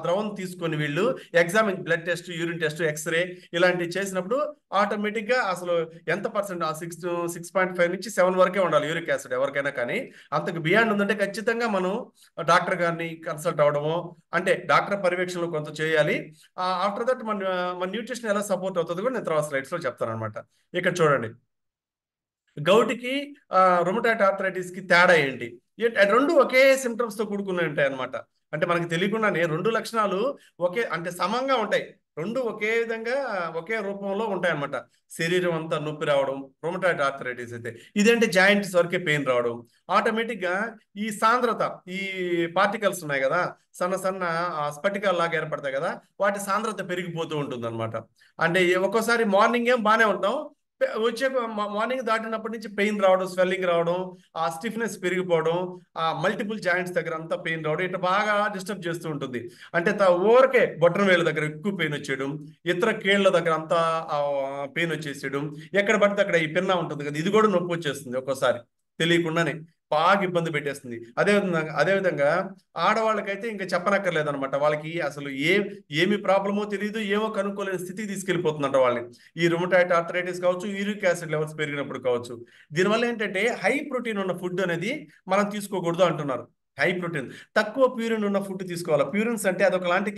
ద్రవం తీసుకొని వీళ్ళు examine, blood test, urine test, X-ray ఇలాంటివి చేసినప్పుడు ఆటోమేటిక్ గా అసలు ఎంత పర్సెంట్, ఆ 6.5 నుంచి 7 వరకే ఉండాలి యూరిక్ యాసిడ్ ఎవరికైనా కానీ. అంతకు బియాండ్ ఉందంటే ఖచ్చితంగా మనం డాక్టర్ గారిని కన్సల్ట్ అవ్వడము, అంటే డాక్టర్ పర్యవేక్షణలో కొంత చేయాలి. ఆఫ్టర్ దట్ మన న్యూట్రిషన్ ఎలా సపోర్ట్ అవుతుంది కూడా నేను తర్వాత స్లైడ్స్ లో చెప్తాను అనమాట. ఇక్కడ చూడండి, గౌటికి రొమటాయిడ్ ఆర్థరైటిస్ కి తేడా ఏంటి? రెండు ఒకే సిమ్టమ్స్ తో కూడుకుని ఉంటాయి అనమాట. అంటే మనకి తెలియకుండానే రెండు లక్షణాలు అంటే సమంగా ఉంటాయి. రెండు ఒకే విధంగా ఒకే రూపంలో ఉంటాయి అనమాట. శరీరం అంతా నొప్పి రావడం రొమటాయిడ్ ఆర్థరైటిస్ అయితే, ఇదేంటి జాయింట్స్ వరకే పెయిన్ రావడం. ఆటోమేటిక్ గా ఈ సాంద్రత, ఈ పార్టికల్స్ ఉన్నాయి కదా, సన్న సన్న స్ఫటికాలు లాగా ఏర్పడతాయి కదా, వాటి సాంద్రత పెరిగిపోతూ ఉంటుంది అనమాట. అంటే ఒక్కోసారి మార్నింగ్ ఏం బాగానే ఉంటాం, వచ్చే మార్నింగ్ దాటినప్పటి నుంచి పెయిన్ రావడం, స్వెల్లింగ్ రావడం, ఆ స్టిఫ్నెస్ పెరిగిపోవడం, ఆ మల్టిపుల్ జాయింట్స్ దగ్గర అంతా పెయిన్ రావడం, ఇట్లా బాగా డిస్టర్బ్ చేస్తూ ఉంటుంది. అంటే ఊరకే బొట్టన వేళ్ళ దగ్గర ఎక్కువ పెయిన్ వచ్చేయడం, ఇతర కేళ్ళ దగ్గర అంతా పెయిన్ వచ్చేసేయడం, ఎక్కడ పడితే అక్కడ ఈ పిన్న ఉంటుంది కదా, ఇది కూడా నొప్పి వచ్చేస్తుంది ఒక్కోసారి తెలియకుండానే, బాగా ఇబ్బంది పెట్టేస్తుంది. అదేవిధంగా ఆడవాళ్ళకైతే ఇంకా చెప్పనక్కర్లేదు అనమాట. వాళ్ళకి అసలు ఏమి ప్రాబ్లమో తెలియదు, ఏమో కనుక్కోలేని స్థితికి తీసుకెళ్ళిపోతుందంట వాళ్ళని. ఈ రుమటాయిడ్ ఆర్థరైటిస్ కావచ్చు, యూరిక్ యాసిడ్ లెవెల్స్ పెరిగినప్పుడు కావచ్చు. దీనివల్ల ఏంటంటే హై ప్రోటీన్ ఉన్న ఫుడ్ అనేది మనం తీసుకోకూడదు అంటున్నారు. హై ప్రోటీన్, తక్కువ ప్యూరిన్ ఉన్న ఫుడ్ తీసుకోవాలి. ప్యూరిన్స్ అంటే అదొక లాంటి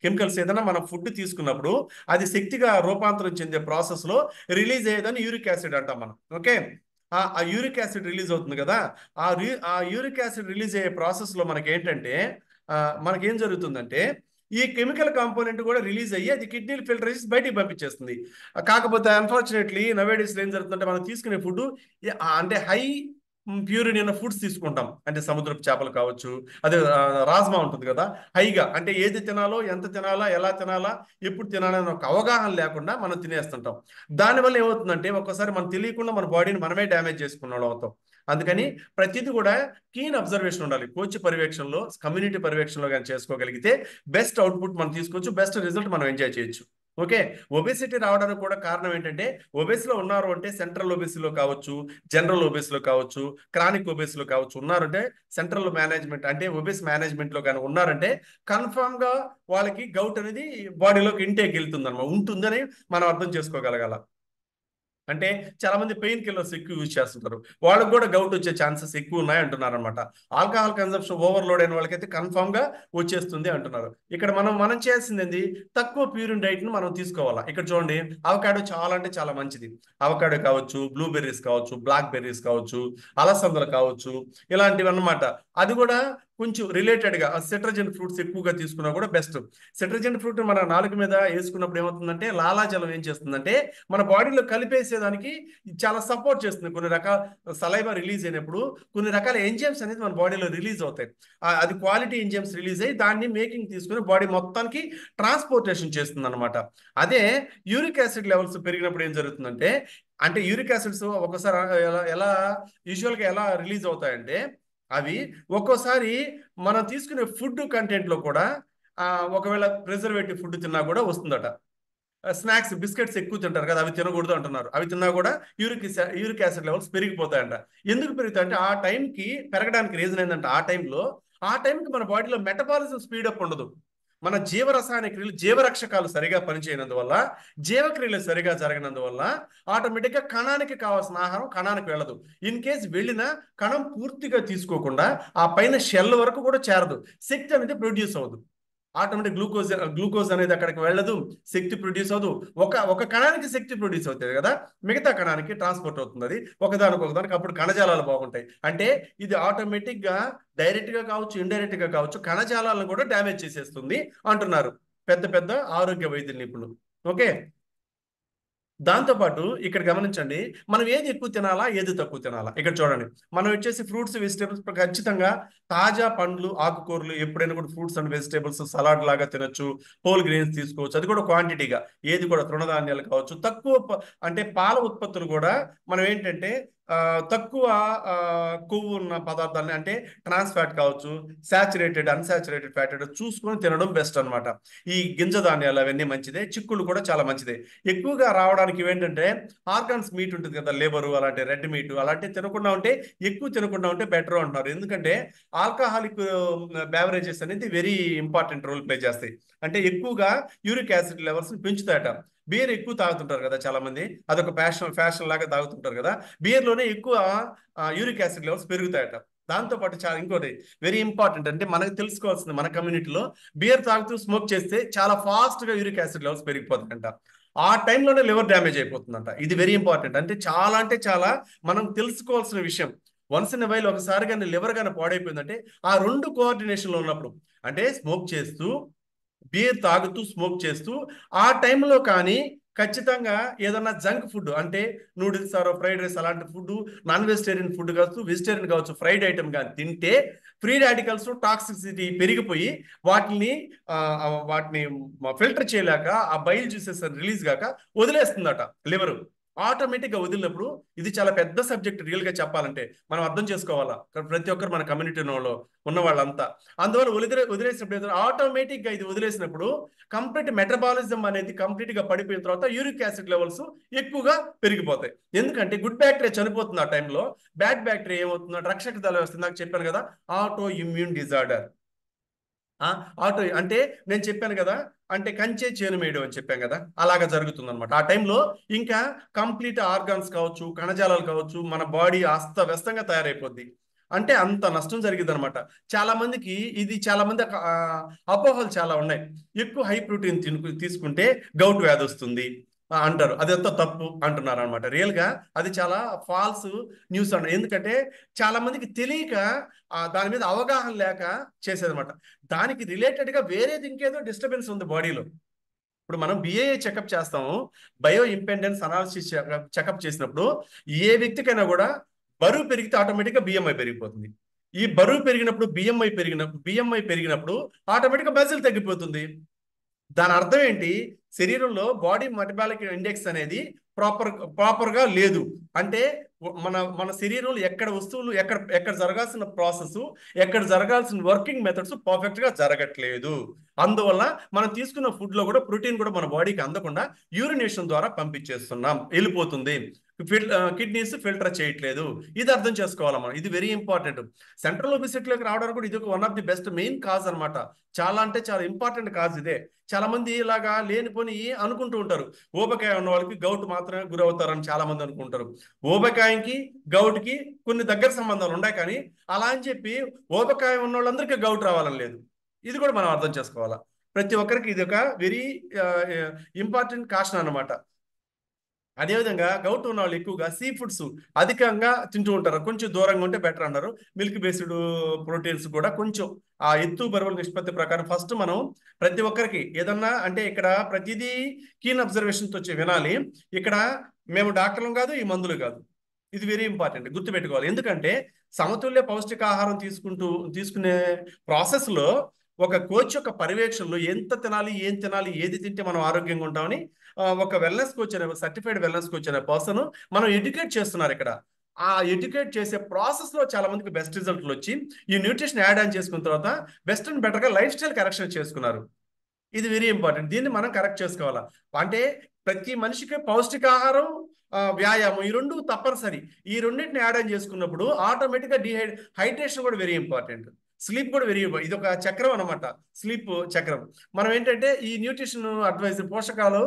కెమికల్స్. ఏదైనా మనం ఫుడ్ తీసుకున్నప్పుడు అది శక్తిగా రూపాంతరం చెందే ప్రాసెస్ లో రిలీజ్ అయ్యేదని యూరిక్ యాసిడ్ అంటాం మనం. ఓకే, ఆ యూరిక్ యాసిడ్ రిలీజ్ అవుతుంది కదా, ఆ యూరిక్ యాసిడ్ రిలీజ్ అయ్యే ప్రాసెస్ లో మనకి ఏంటంటే, మనకేం జరుగుతుందంటే ఈ కెమికల్ కాంపోనెంట్ కూడా రిలీజ్ అయ్యి అది కిడ్నీలు ఫిల్టర్ చేసి బయటికి పంపించేస్తుంది. కాకపోతే అన్ఫార్చునేట్లీ నవేడేస్ ఏం జరుగుతుందంటే, మనం తీసుకునే ఫుడ్ అంటే హై ప్యూరిన్ ఉన్న ఫుడ్స్ తీసుకుంటాం. అంటే సముద్రపు చేపలు కావచ్చు, అదే రాజ్మా ఉంటుంది కదా, హైగా, అంటే ఏది తినాలో, ఎంత తినాలా, ఎలా తినాలా, ఎప్పుడు తినాలని ఒక అవగాహన లేకుండా మనం తినేస్తుంటాం. దానివల్ల ఏమవుతుందంటే ఒక్కోసారి మనం తెలియకుండా మన బాడీని మనమే డ్యామేజ్ చేసుకున్న అవుతాం. అందుకని ప్రతిదీ కూడా కీన్ అబ్జర్వేషన్ ఉండాలి. కోచ్ పర్యవేక్షణలో, కమ్యూనిటీ పర్యవేక్షణలో కానీ చేసుకోగలిగితే బెస్ట్ అవుట్పుట్ మనం తీసుకోవచ్చు, బెస్ట్ రిజల్ట్ మనం ఎంజాయ్ చేయొచ్చు. ఓకే, ఒబేసిటీ రావడానికి కూడా కారణం ఏంటంటే, ఒబేస్లో ఉన్నారు అంటే సెంట్రల్ ఒబేసిలో కావచ్చు, జనరల్ ఒబేస్లో కావచ్చు, క్రానిక్ ఒబేస్లో కావచ్చు, ఉన్నారంటే సెంట్రల్ మేనేజ్మెంట్ అంటే ఒబేస్ మేనేజ్మెంట్లో కానీ ఉన్నారంటే కన్ఫామ్ గా వాళ్ళకి గౌట్ అనేది బాడీలోకి ఇంటేక్ వెళ్తుంది అనమాట, ఉంటుందని మనం అర్థం చేసుకోగలగాల. అంటే చాలా మంది పెయిన్ కిల్లర్స్ ఎక్కువ యూజ్ చేస్తుంటారు, వాళ్ళకి కూడా గౌట్ వచ్చే ఛాన్సెస్ ఎక్కువ ఉన్నాయి అంటున్నారు అనమాట. ఆల్కహాల్ కన్సంప్షన్ ఓవర్లోడ్ అయిన వాళ్ళకైతే కన్ఫామ్ గా వచ్చేస్తుంది అంటున్నారు. ఇక్కడ మనం చేయాల్సింది ఏంది, తక్కువ ప్యూరిన్ డైట్ ని మనం తీసుకోవాలా. ఇక్కడ చూడండి, అవకాడో చాలా అంటే చాలా మంచిది. అవకాడో కావచ్చు, బ్లూబెర్రీస్ కావచ్చు, బ్లాక్ బెర్రీస్ కావచ్చు, అలసందలు కావచ్చు, ఇలాంటివి అన్నమాట. అది కూడా కొంచెం రిలేటెడ్ గా సిట్రజన్ ఫ్రూట్స్ ఎక్కువగా తీసుకున్నా కూడా బెస్ట్. సిట్రజన్ ఫ్రూట్ మన నాలుక మీద వేసుకున్నప్పుడు ఏమవుతుందంటే, లాలాజలం ఏం చేస్తుందంటే మన బాడీలో కలిపేసేదానికి చాలా సపోర్ట్ చేస్తుంది. కొన్ని రకాల సలైవా రిలీజ్ అయినప్పుడు కొన్ని రకాల ఎంజైమ్స్ అనేది మన బాడీలో రిలీజ్ అవుతాయి. అది క్వాలిటీ ఎంజైమ్స్ రిలీజ్ అయ్యి దాన్ని మేకింగ్ తీసుకుని బాడీ మొత్తానికి ట్రాన్స్పోర్టేషన్ చేస్తుంది అనమాట. అదే యూరిక్ యాసిడ్ లెవెల్స్ పెరిగినప్పుడు ఏం జరుగుతుందంటే, అంటే యూరిక్ యాసిడ్స్ ఒకసారి ఎలా యూజువల్గా ఎలా రిలీజ్ అవుతాయంటే, అవి ఒక్కోసారి మనం తీసుకునే ఫుడ్ కంటెంట్ లో కూడా ఒకవేళ ప్రిజర్వేటివ్ ఫుడ్ తిన్నా కూడా వస్తుందట. స్నాక్స్, బిస్కెట్స్ ఎక్కువ తింటారు కదా, అవి తినకూడదు అంటున్నారు. అవి తిన్నా కూడా యూరిక్ యాసిడ్ లెవెల్స్ పెరిగిపోతాయంట. ఎందుకు పెరుగుతాయంటే, ఆ టైంకి పెరగడానికి రీజన్ ఏంటంటే, ఆ టైంకి మన బాడీలో మెటబాలిజం స్పీడప్ ఉండదు. మన జీవరసాయన క్రియలు, జీవరక్షకాలు సరిగా పనిచేయనందువల్ల, జీవక్రియలు సరిగా జరగనందువల్ల ఆటోమేటిక్గా కణానికి కావాల్సిన ఆహారం కణానికి వెళ్ళదు. ఇన్ కేస్ వెళ్ళినా కణం పూర్తిగా తీసుకోకుండా ఆ పైన షెల్ వరకు కూడా చేరదు, శక్తి అనేది ప్రొడ్యూస్ అవ్వదు. ఆటోమేటిక్ గ్లూకోజ్ అనేది అక్కడికి వెళ్ళదు, శక్తి ప్రొడ్యూస్ అవ్వదు. ఒక కణానికి శక్తి ప్రొడ్యూస్ అవుతుంది కదా, మిగతా కణానికి ట్రాన్స్పోర్ట్ అవుతుంది అది ఒకదానికి. అప్పుడు కణజాలాలు బాగుంటాయి. అంటే ఇది ఆటోమేటిక్ గా డైరెక్ట్ గా కావచ్చు, ఇండైరెక్ట్ గా కావచ్చు, కణజాలాలను కూడా డ్యామేజ్ చేసేస్తుంది అంటున్నారు పెద్ద పెద్ద ఆరోగ్య వైద్య నిపుణులు. ఓకే, దాంతోపాటు ఇక్కడ గమనించండి, మనం ఏది ఎక్కువ తినాలా, ఏది తక్కువ తినాలా. ఇక్కడ చూడండి, మనం వచ్చేసి ఫ్రూట్స్, వెజిటేబుల్స్ ఖచ్చితంగా తాజా పండ్లు, ఆకుకూరలు, ఎప్పుడైనా కూడా ఫ్రూట్స్ అండ్ వెజిటేబుల్స్ సలాడ్ లాగా తినొచ్చు. హోల్ గ్రెయిన్స్ తీసుకోవచ్చు, అది కూడా క్వాంటిటీగా. ఏది కూడా తృణధాన్యాలు కావచ్చు. తక్కువ అంటే పాల ఉత్పత్తులు కూడా మనం ఏంటంటే తక్కువ కొవ్వు ఉన్న పదార్థాలని అంటే ట్రాన్స్ ఫ్యాట్ కావచ్చు, సాచురేటెడ్ అన్సాచురేటెడ్ ఫ్యాట్ చూసుకొని తినడం బెస్ట్ అనమాట. ఈ గింజ ధాన్యాలు అవన్నీ మంచిదే, చిక్కులు కూడా చాలా మంచిదే. ఎక్కువగా రావడానికి ఏంటంటే ఆర్గాన్స్ మీట్ ఉంటుంది కదా, లేబరు అలాంటి రెడ్ మీట్ అలాంటివి తినకుండా ఉంటే, ఎక్కువ తినకుండా ఉంటే బెటర్ అంటున్నారు. ఎందుకంటే ఆల్కహాలిక్ బ్యావరేజెస్ అనేది వెరీ ఇంపార్టెంట్ రోల్ ప్లే చేస్తాయి. అంటే ఎక్కువగా యూరిక్ యాసిడ్ లెవెల్స్ పెంచుతాయట. బీర్ ఎక్కువ తాగుతుంటారు కదా చాలా మంది, అదొక ఫ్యాషన్ లాగా తాగుతుంటారు కదా. బీర్లోనే ఎక్కువ యూరిక్ యాసిడ్ లెవెల్స్ పెరుగుతాయట. దాంతోపాటు చాలా ఇంకోటి వెరీ ఇంపార్టెంట్, అంటే మనకు తెలుసుకోవాల్సింది, మన కమ్యూనిటీలో బీర్ తాగుతూ స్మోక్ చేస్తే చాలా ఫాస్ట్గా యూరిక్ యాసిడ్ లెవెల్స్ పెరిగిపోతాయంట. ఆ టైంలోనే లివర్ డ్యామేజ్ అయిపోతుందంట. ఇది వెరీ ఇంపార్టెంట్, అంటే చాలా మనం తెలుసుకోవాల్సిన విషయం. వన్స్ ఇన్ వైల్ ఒకసారి కానీ లివర్ కానీ పాడైపోయిందంటే ఆ రెండు కోఆర్డినేషన్లో ఉన్నప్పుడు, అంటే స్మోక్ చేస్తూ బీర్ తాగుతూ స్మోక్ చేస్తూ ఆ టైంలో కానీ ఖచ్చితంగా ఏదన్నా జంక్ ఫుడ్, అంటే నూడిల్స్ ఆర్ ఫ్రైడ్ రైస్ అలాంటి ఫుడ్, నాన్ వెజిటేరియన్ ఫుడ్ కావచ్చు, వెజిటేరియన్ కావచ్చు, ఫ్రైడ్ ఐటమ్ కానీ తింటే ఫ్రీ రాడికల్స్ టాక్సిసిటీ పెరిగిపోయి వాటిని ఫిల్టర్ చేయలేక ఆ బైల్ జ్యూసెస్ రిలీజ్ కాక వదిలేస్తుందట లివరు. ఆటోమేటిక్గా వదిలినప్పుడు, ఇది చాలా పెద్ద సబ్జెక్ట్ రియల్గా చెప్పాలంటే, మనం అర్థం చేసుకోవాలా ప్రతి ఒక్కరు మన కమ్యూనిటీలో ఉన్న వాళ్ళంతా. అందువల్ల వదిలేసినప్పుడు ఆటోమేటిక్గా ఇది వదిలేసినప్పుడు కంప్లీట్ మెటబాలిజం అనేది కంప్లీట్గా పడిపోయిన తర్వాత యూరిక్ యాసిడ్ లెవెల్స్ ఎక్కువగా పెరిగిపోతాయి. ఎందుకంటే గుడ్ బ్యాక్టీరియా చనిపోతుంది ఆ టైంలో, బ్యాడ్ బ్యాక్టీరియా ఏమవుతుందో రక్షక దళ వ్యవస్థ, నాకు చెప్పాను కదా, ఆటో ఇమ్యూన్ డిజార్డర్. ఆటో అంటే నేను చెప్పాను కదా, అంటే కంచే చేను మేయడం అని చెప్పాను కదా, అలాగా జరుగుతుంది అనమాట. ఆ టైంలో ఇంకా కంప్లీట్ ఆర్గాన్స్ కావచ్చు, కణజాలాలు కావచ్చు, మన బాడీ అస్తవ్యస్తంగా తయారైపోద్ది. అంటే అంత నష్టం జరిగింది అనమాట. చాలా మందికి చాలా మంది అపోహలు చాలా ఉన్నాయి. ఎక్కువ హై ప్రోటీన్ తీసుకుంటే గౌట్ వ్యాధి వస్తుంది అంటారు. అది ఎంత తప్పు అంటున్నారు అనమాట. రియల్గా అది చాలా ఫాల్స్ న్యూస్ అంట. ఎందుకంటే చాలా మందికి తెలియక దాని మీద అవగాహన లేక చేసేదన్నమాట. దానికి రిలేటెడ్గా వేరేది ఇంకేదో డిస్టర్బెన్స్ ఉంది బాడీలో. ఇప్పుడు మనం బిఏ చెకప్ చేస్తాము, బయో ఇంపెండెన్స్ అనాలిసిస్ చెకప్ చేసినప్పుడు ఏ వ్యక్తికైనా కూడా బరువు పెరిగితే ఆటోమేటిక్గా బిఎంఐ పెరిగిపోతుంది. ఈ బరువు పెరిగినప్పుడు బిఎంఐ పెరిగినప్పుడు ఆటోమేటిక్గా మజిల్ తగ్గిపోతుంది. దాని అర్థం ఏంటి? శరీరంలో బాడీ మెటబాలిక్ ఇండెక్స్ అనేది ప్రాపర్గా లేదు. అంటే మన శరీరంలో ఎక్కడ వస్తువులు ఎక్కడ జరగాల్సిన ప్రాసెస్, ఎక్కడ జరగాల్సిన వర్కింగ్ మెథడ్స్ పర్ఫెక్ట్గా జరగట్లేదు. అందువల్ల మనం తీసుకున్న ఫుడ్లో కూడా ప్రోటీన్ కూడా మన బాడీకి అందకుండా యూరినేషన్ ద్వారా పంపించేస్తున్నాం, వెళ్ళిపోతుంది. కిడ్నీస్ ఫిల్టర్ చేయట్లేదు. ఇది అర్థం చేసుకోవాలి మనం. ఇది వెరీ ఇంపార్టెంట్. సెంట్రల్ ఒబిసిటీలోకి రావడానికి కూడా ఇది one of the best main cause అనమాట. చాలా ఇంపార్టెంట్ కాజ్ ఇదే. చాలా మంది ఇలాగా లేనిపోని అనుకుంటూ ఉంటారు. ఊబకాయ ఉన్న వాళ్ళకి గౌట్ మాత్రమే గురవుతారని చాలా మంది అనుకుంటారు. ఊబకాయంకి గౌట్కి కొన్ని దగ్గర సంబంధాలు ఉన్నాయి, కానీ అలా అని చెప్పి ఊబకాయం ఉన్న వాళ్ళందరికీ గౌట్ రావాలని లేదు. ఇది కూడా మనం అర్థం చేసుకోవాలా. ప్రతి ఒక్కరికి ఇది ఒక వెరీ ఇంపార్టెంట్ కాషన్ అనమాట. అదేవిధంగా గౌట్ ఉన్న వాళ్ళు ఎక్కువగా సీ ఫుడ్స్ అధికంగా తింటూ ఉంటారు. కొంచెం దూరంగా ఉంటే బెటర్ అన్నారు. మిల్క్ బేస్డ్ ప్రోటీన్స్ కూడా కొంచెం ఆ ఎత్తు బరువుల నిష్పత్తి ప్రకారం ఫస్ట్ మనం ప్రతి ఒక్కరికి ఏదన్నా, అంటే ఇక్కడ ప్రతిదీ కీన్ అబ్జర్వేషన్తో వినాలి. ఇక్కడ మేము డాక్టర్లు కాదు, ఈ మందులు కాదు. ఇది వెరీ ఇంపార్టెంట్, గుర్తుపెట్టుకోవాలి. ఎందుకంటే సమతుల్య పౌష్టికాహారం తీసుకునే ప్రాసెస్లో ఒక కోచ్ యొక్క పర్యవేక్షణలో ఎంత తినాలి, ఏం తినాలి, ఏది తింటే మనం ఆరోగ్యంగా ఉంటామని ఒక వెల్నెస్ కోచ్ అనే సర్టిఫైడ్ వెల్నెస్ కోచ్ అనే పర్సన్ మనం ఎడ్యుకేట్ చేస్తున్నారు ఇక్కడ. ఆ ఎడ్యుకేట్ చేసే ప్రాసెస్లో చాలా మందికి బెస్ట్ రిజల్ట్లు వచ్చి ఈ న్యూట్రిషన్ యాడ్ ఆన్ చేసుకున్న తర్వాత బెస్ట్ అండ్ బెటర్గా లైఫ్ స్టైల్ కరెక్షన్ చేసుకున్నారు. ఇది వెరీ ఇంపార్టెంట్. దీన్ని మనం కరెక్ట్ చేసుకోవాలా. అంటే ప్రతి మనిషికి పౌష్టికాహారం, వ్యాయామం ఈ రెండు తప్పనిసరి. ఈ రెండింటిని యాడ్ ఆన్ చేసుకున్నప్పుడు ఆటోమేటిక్గా హైడ్రేషన్ కూడా వెరీ ఇంపార్టెంట్. స్లీప్ కూడా వెరీ ఇంపార్టెంట్. ఇది ఒక చక్రం అనమాట, స్లీప్ చక్రం. మనం ఏంటంటే ఈ న్యూట్రిషన్ అడ్వైజ్, పోషకాలు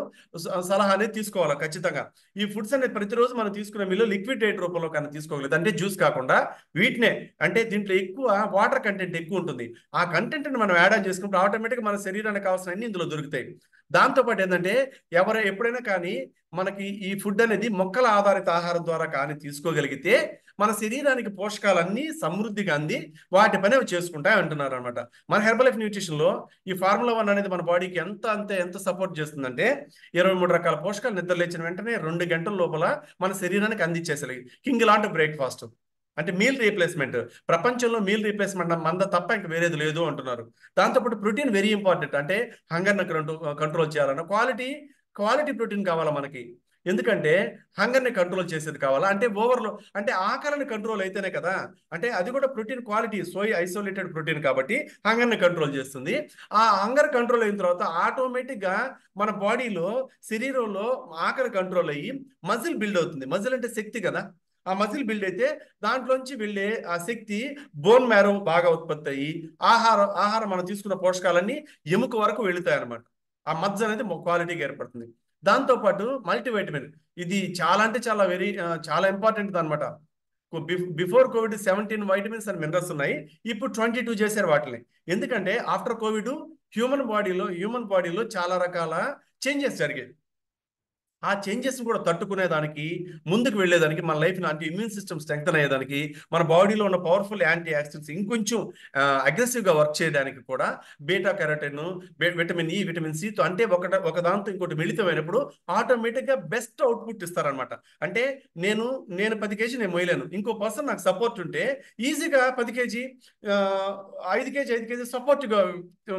సలహా అనేది తీసుకోవాలి ఖచ్చితంగా. ఈ ఫుడ్స్ అనేది ప్రతిరోజు మనం తీసుకునే మీలో లిక్విడ్ డైట్ రూపంలో కానీ తీసుకోగలదు. అంటే జ్యూస్ కాకుండా వీటినే, అంటే దీంట్లో ఎక్కువ వాటర్ కంటెంట్ ఎక్కువ ఉంటుంది. ఆ కంటెంట్ని మనం యాడ్ ఆన్ చేసుకున్నప్పుడు ఆటోమేటిక్గా మన శరీరానికి కావాల్సిన అన్ని ఇందులో దొరుకుతాయి. దాంతోపాటు ఏంటంటే ఎప్పుడైనా కానీ మనకి ఈ ఫుడ్ అనేది మొక్కల ఆధారిత ఆహారం ద్వారా కానీ తీసుకోగలిగితే మన శరీరానికి పోషకాలన్నీ సమృద్ధిగా అంది వాటి పని అవి చేసుకుంటాయి అంటున్నారు అనమాట. మన హెర్బల్ లైఫ్ న్యూట్రిషన్లో ఈ ఫార్ములా 1 అనేది మన బాడీకి ఎంత సపోర్ట్ చేస్తుందంటే 23 రకాల పోషకాలు నిద్ర లేచిన వెంటనే 2 గంటల లోపల మన శరీరానికి అందించేసరి కింగ్ లాంటి బ్రేక్ఫాస్ట్. అంటే మీల్ రీప్లేస్మెంట్. ప్రపంచంలో మీల్ రీప్లేస్మెంట్ మంద తప్ప ఇంక వేరేది లేదు అంటున్నారు. దాంతోపాటు ప్రోటీన్ వెరీ ఇంపార్టెంట్. అంటే హంగర్ని కంట్రోల్ చేయాలన్న క్వాలిటీ ప్రోటీన్ కావాలా మనకి. ఎందుకంటే హంగర్ని కంట్రోల్ చేసేది కావాలా, అంటే ఓవర్లో అంటే ఆకలిని కంట్రోల్ అయితేనే కదా, అంటే అది కూడా ప్రోటీన్ క్వాలిటీ సోయ్ ఐసోలేటెడ్ ప్రోటీన్ కాబట్టి హంగర్ని కంట్రోల్ చేస్తుంది. ఆ హంగర్ కంట్రోల్ అయిన తర్వాత ఆటోమేటిక్గా మన బాడీలో శరీరంలో ఆకలి కంట్రోల్ అయ్యి మజిల్ బిల్డ్ అవుతుంది. మజిల్ అంటే శక్తి కదా, ఆ మజిల్ బిల్డ్ అయితే దాంట్లోంచి వెళ్ళే ఆ శక్తి బోన్ మ్యారో బాగా ఉత్పత్తి అయ్యి ఆహారం మనం తీసుకున్న పోషకాలన్నీ ఎముక వరకు వెళుతాయి అనమాట. ఆ మజ్జ అనేది క్వాలిటీగా ఏర్పడుతుంది. దాంతోపాటు మల్టీవైటమిన్, ఇది చాలా అంటే చాలా చాలా ఇంపార్టెంట్ అనమాట. Before Covid 17 vitamins and minerals ఉన్నాయి, ఇప్పుడు 22 చేశారు వాటిని. ఎందుకంటే ఆఫ్టర్ కోవిడ్ హ్యూమన్ బాడీలో చాలా రకాల చేంజెస్ జరిగాయి. ఆ చేంజెస్ని కూడా తట్టుకునేదానికి, ముందుకు వెళ్ళేదానికి, మన లైఫ్ని అంటే ఇమ్యూన్ సిస్టమ్ స్ట్రెంగ్తన్ అయ్యేదానికి, మన బాడీలో ఉన్న పవర్ఫుల్ యాంటీ ఆక్సిడెంట్స్ ఇంకొంచెం అగ్రెసివ్గా వర్క్ చేయడానికి కూడా beta carotene, vitamin E, vitamin సితో అంటే ఒక దాంతో ఇంకోటి మిళితమైనప్పుడు ఆటోమేటిక్గా బెస్ట్ అవుట్పుట్ ఇస్తారనమాట. అంటే నేను 10 కేజీ నేను మోయలేను, ఇంకో పర్సన్ నాకు సపోర్ట్ ఉంటే ఈజీగా 10 కేజీ 5 కేజీ సపోర్ట్గా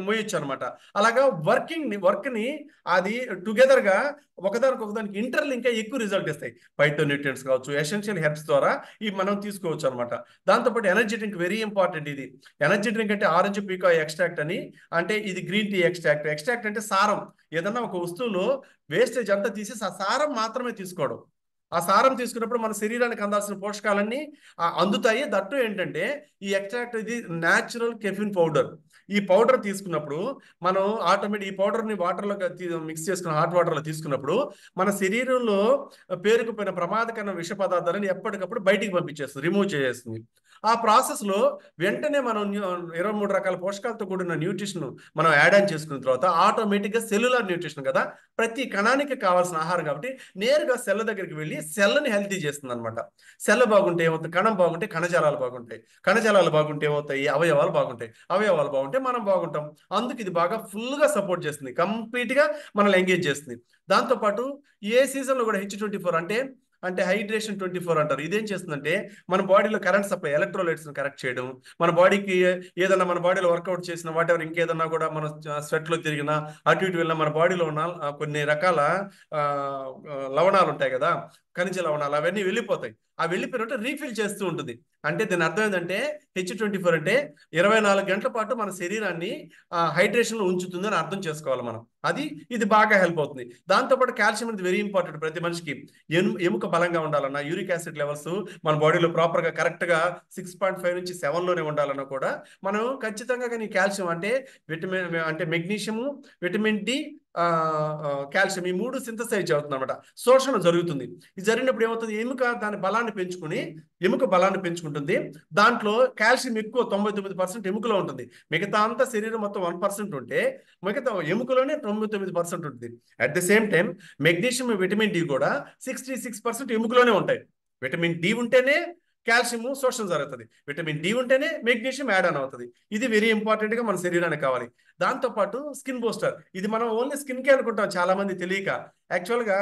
మోయొచ్చు అనమాట. అలాగా వర్క్ని అది టుగెదర్గా ఒకదానికి ఇంటర్లింక్ ఎక్కువ రిజల్ట్ ఇస్తాయి. ఫైటో న్యూట్రియన్స్ కావచ్చు, ఎసెన్షియల్ హెర్బ్స్ ద్వారా ఇవి మనం తీసుకోవచ్చు అనమాట. దాంతోపాటు ఎనర్జీ డ్రింక్ వెరీ ఇంపార్టెంట్. ఇది ఎనర్జీ డ్రింక్ అంటే ఆరెంజ్ పీకా ఎక్స్ట్రాక్ట్ అని, అంటే ఇది గ్రీన్ టీ ఎక్స్ట్రాక్ట్ అంటే సారం. ఏదన్నా ఒక వస్తువులో వేస్టేజ్ అంతా తీసేసి ఆ సారం మాత్రమే తీసుకోవడం. ఆ సారం తీసుకున్నప్పుడు మన శరీరానికి అందాల్సిన పోషకాలన్నీ అందుతాయి. దట్టు ఏంటంటే ఈ ఎక్స్ట్రాక్ట్ ఇది న్యాచురల్ కెఫిన్ పౌడర్. ఈ పౌడర్ తీసుకున్నప్పుడు మనం ఆటోమేటిక్ ఈ పౌడర్ని వాటర్లో మిక్స్ చేసుకున్న హాట్ వాటర్లో తీసుకున్నప్పుడు మన శరీరంలో పేరుకుపోయిన ప్రమాదకరమైన విష పదార్థాలను ఎప్పటికప్పుడు బయటికి పంపించేస్తుంది, రిమూవ్ చేసేస్తుంది. ఆ ప్రాసెస్లో వెంటనే మనం 23 రకాల పోషకాలతో కూడిన న్యూట్రిషన్ మనం యాడ్ ఆన్ చేసుకున్న తర్వాత ఆటోమేటిక్గా సెల్యులర్ న్యూట్రిషన్ కదా, ప్రతి కణానికి కావాల్సిన ఆహారం కాబట్టి నేరుగా సెల్ దగ్గరికి వెళ్ళి సెల్ని హెల్తీ చేస్తుంది అనమాట. సెల్ బాగుంటే ఏమవుతుంది, కణం బాగుంటే కణజాలాలు బాగుంటాయి, కణజాలాలు బాగుంటే ఏమవుతాయి, అవయవాలు బాగుంటాయి, అవయవాలు బాగుంటే మనం బాగుంటాం. అందుకు ఇది బాగా ఫుల్గా సపోర్ట్ చేస్తుంది, కంప్లీట్గా మనల్ని ఎంగేజ్ చేస్తుంది. దాంతోపాటు ఏ సీజన్లో కూడా H24 అంటే హైడ్రేషన్ 24 అంటారు. ఇదేం చేస్తుందంటే మన బాడీలో కరెంట్ సప్లై, ఎలక్ట్రోలైట్స్ని కరెక్ట్ చేయడం, మన బాడీకి ఏదన్నా మన బాడీలో వర్కౌట్ చేసిన వాటెవర్ ఇంకేదన్నా కూడా మన స్వెట్లో తిరిగినా అటు ఇటు వెళ్ళినా మన బాడీలో ఉన్న కొన్ని రకాల లవణాలు ఉంటాయి కదా, ఖనిజ లవణాలు, అవన్నీ వెళ్ళిపోతాయి. ఆ వెళ్ళిపోయినట్టు రీఫిల్ చేస్తూ ఉంటుంది. అంటే దీని అర్థం ఏంటంటే H24 అంటే 24 గంటల పాటు మన శరీరాన్ని హైడ్రేషన్లో ఉంచుతుందని అర్థం చేసుకోవాలి మనం. ఇది బాగా హెల్ప్ అవుతుంది. దాంతోపాటు కాల్షియం అనేది వెరీ ఇంపార్టెంట్ ప్రతి మనిషికి. ఎముక బలంగా ఉండాలన్నా, యూరిక్ యాసిడ్ లెవెల్స్ మన బాడీలో ప్రాపర్గా కరెక్ట్గా 6.5 నుంచి 7లోనే ఉండాలన్నా కూడా మనం ఖచ్చితంగా కానీ కాల్షియం అంటే మెగ్నీషియము, విటమిన్ డి, కాల్షియం ఈ 3 సింథసైజ్ అవుతుంది అనమాట, శోషణ జరుగుతుంది. ఇది జరిగినప్పుడు ఏమవుతుంది, ఎముక బలాన్ని పెంచుకుంటుంది. దాంట్లో కాల్షియం ఎక్కువ 99% ఎముకలో ఉంటుంది, మిగతా అంతా శరీరం మొత్తం 1% ఉంటే మిగతా ఎముకలోనే 99% ఉంటుంది. At the same time magnesium, vitamin D కూడా 66% ఎముకలోనే ఉంటాయి. విటమిన్ డి ఉంటేనే కాల్షియం శోషణ జరుగుతుంది, విటమిన్ డి ఉంటేనే మెగ్నీషియం యాడ్ ఆన్ అవుతుంది. ఇది వెరీ ఇంపార్టెంట్గా మన శరీరానికి కావాలి. దాంతోపాటు స్కిన్ బూస్టర్, ఇది మనం ఓన్లీ స్కిన్కే అనుకుంటాం చాలా మంది తెలియక. యాక్చువల్గా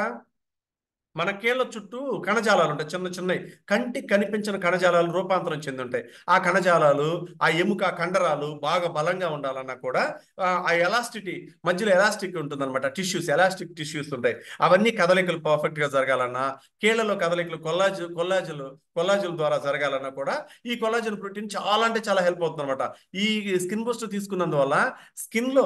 మన కీళ్ళ చుట్టూ కణజాలాలు ఉంటాయి, చిన్న చిన్నవి, కంటికి కనిపించిన కణజాలాలు రూపాంతరం చెంది ఉంటాయి. ఆ కణజాలాలు, ఆ ఎముక కండరాలు బాగా బలంగా ఉండాలన్నా కూడా ఆ ఎలాస్టిటీ మధ్యలో ఎలాస్టిక్ ఉంటుంది అనమాట, ఎలాస్టిక్ టిష్యూస్ ఉంటాయి. అవన్నీ కదలికలు పర్ఫెక్ట్గా జరగాలన్నా, కీళ్లలో కదలికలు కొల్లాజుల ద్వారా జరగాలన్నా కూడా ఈ కొల్లాజన్ ప్రోటీన్ చాలా అంటే చాలా హెల్ప్ అవుతుంది అనమాట. ఈ స్కిన్ బూస్టర్ తీసుకున్నందువల్ల స్కిన్లో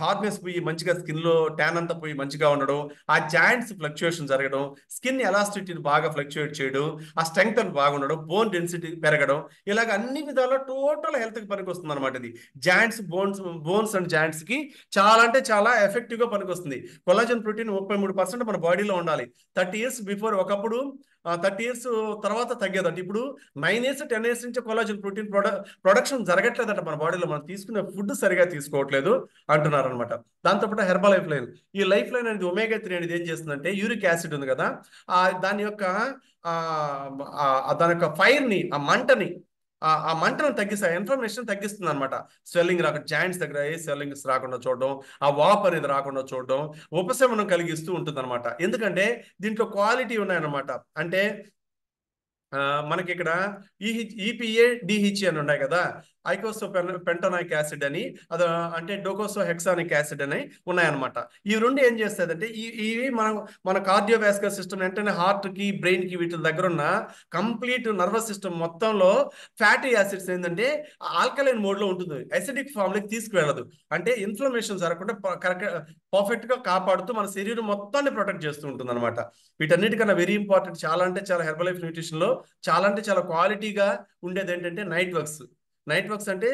హార్డ్నెస్ పోయి మంచిగా, స్కిన్లో ట్యాన్ అంతా పోయి మంచిగా ఉండడం, ఆ జాయింట్స్ ఫ్లక్చుయేషన్ జరగడం, స్కిన్ ఎలాస్టిసిటీని బాగా ఫ్లక్చుయేట్ చేయడం, ఆ స్ట్రెంగ్త్ బాగుండడం, బోన్ డెన్సిటీ పెరగడం, ఇలాగ అన్ని విధాల టోటల్ హెల్త్కి పనికి వస్తుంది అనమాట. ఇది జాయింట్స్, బోన్స్ అండ్ జాయింట్స్కి చాలా అంటే చాలా ఎఫెక్టివ్గా పనికి వస్తుంది. కొల్లాజన్ ప్రోటీన్ 33% మన బాడీలో ఉండాలి. 30 years బిఫోర్, ఒకప్పుడు 30 years తర్వాత తగ్గేదట, ఇప్పుడు 9 years 10 years నుంచి కొల్లాజన్ ప్రోటీన్ ప్రొడక్షన్ జరగట్లేదట మన బాడీలో. మనం తీసుకునే ఫుడ్ సరిగా తీసుకోవట్లేదు అంటున్నారు అనమాట. దాంతోపాటు హెర్బల్ లైఫ్ లైన్, ఈ లైఫ్ లైన్ అనేది ఒమేగా 3 అనేది ఏం చేస్తుందంటే, యూరిక్ యాసిడ్ ఉంది కదా, దాని యొక్క ఫైర్ని, ఆ మంటను తగ్గిస్తాయి, ఇన్ఫ్లమేషన్ తగ్గిస్తుంది అనమాట. స్వెల్లింగ్ జాయింట్స్ దగ్గర ఏ స్వెల్లింగ్స్ రాకుండా చూడడం, ఆ వాప్ అనేది రాకుండా చూడడం, ఉపశమనం కలిగిస్తూ ఉంటుంది అనమాట. ఎందుకంటే దీంట్లో క్వాలిటీ ఉన్నాయన్నమాట. అంటే మనకి ఇక్కడ ఈపిఏ, డిహెచ్ఏ అని ఉన్నాయి కదా, పెంటోనాయిక్ యాసిడ్ అని, అది అంటే డోకోసో హెక్సానిక్ యాసిడ్ అని ఉన్నాయన్నమాట. ఈ రెండు ఏం చేస్తాయంటే ఇవి మన కార్డియోవాస్కులర్ సిస్టమ్ వెంటనే హార్ట్కి బ్రెయిన్కి వీటి దగ్గర ఉన్న కంప్లీట్ నర్వస్ సిస్టమ్ మొత్తంలో ఫ్యాటీ యాసిడ్స్ ఏంటంటే ఆల్కలైన్ మోడ్లో ఉంటుంది, అసిడిక్ ఫామ్లోకి తీసుకువెళ్ళదు. అంటే ఇన్ఫ్లమేషన్ జరగకుండా పర్ఫెక్ట్గా కాపాడుతూ మన శరీరం మొత్తాన్ని ప్రొటెక్ట్ చేస్తూ ఉంటుంది అనమాట. వీటన్నిటికన్నా వెరీ ఇంపార్టెంట్, చాలా అంటే చాలా హెర్బల్ లైఫ్ న్యూట్రిషన్లో చాలా అంటే చాలా క్వాలిటీగా ఉండేది ఏంటంటే నైట్ వర్క్స్. నైట్ వర్క్స్ అంటే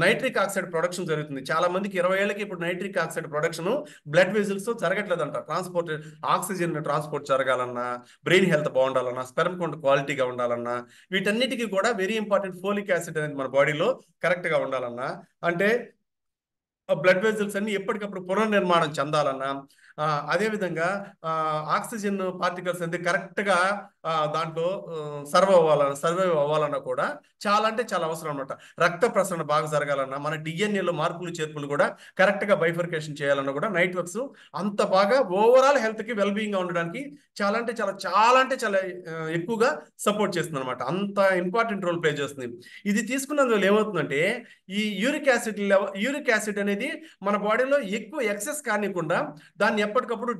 నైట్రిక్ ఆక్సైడ్ ప్రొడక్షన్ జరుగుతుంది. చాలా మందికి 20 ఏళ్ళకి ఇప్పుడు nitric oxide production blood vessels జరగట్లేదంట. ట్రాన్స్పోర్ట్ ఆక్సిజన్ ట్రాన్స్పోర్ట్ జరగాలన్నా, బ్రెయిన్ హెల్త్ బాగుండాలన్నా, స్పెర్మ్ కౌంట్ క్వాలిటీగా ఉండాలన్నా, వీటన్నిటికీ కూడా వెరీ ఇంపార్టెంట్ ఫోలిక్ యాసిడ్ అనేది మన బాడీలో కరెక్ట్గా ఉండాలన్నా, అంటే బ్లడ్ వెజల్స్ అన్ని ఎప్పటికప్పుడు పునర్నిర్మాణం చెందాలన్నా, అదేవిధంగా ఆక్సిజన్ పార్టికల్స్ అనేది కరెక్ట్గా దాంట్లో సర్వైవ్ అవ్వాలన్నా కూడా చాలా అంటే చాలా అవసరం అనమాట. రక్త ప్రసరణ బాగా జరగాలన్నా, మన డిఎన్ఏలో మార్పులు చేర్పులు కూడా కరెక్ట్గా బైఫర్కేషన్ చేయాలన్నా కూడా నైట్ వర్క్స్ అంత బాగా ఓవరాల్ హెల్త్కి వెల్బీయింగ్గా ఉండడానికి చాలా అంటే చాలా ఎక్కువగా సపోర్ట్ చేస్తుంది అనమాట. అంత ఇంపార్టెంట్ రోల్ ప్లే చేస్తుంది. ఇది తీసుకున్నందువల్ల ఏమవుతుందంటే ఈ యూరిక్ యాసిడ్ అనేది మన బాడీలో ఎక్కువ ఎక్సెస్ కానికుండా దాన్ని ఎప్పటికప్పుడు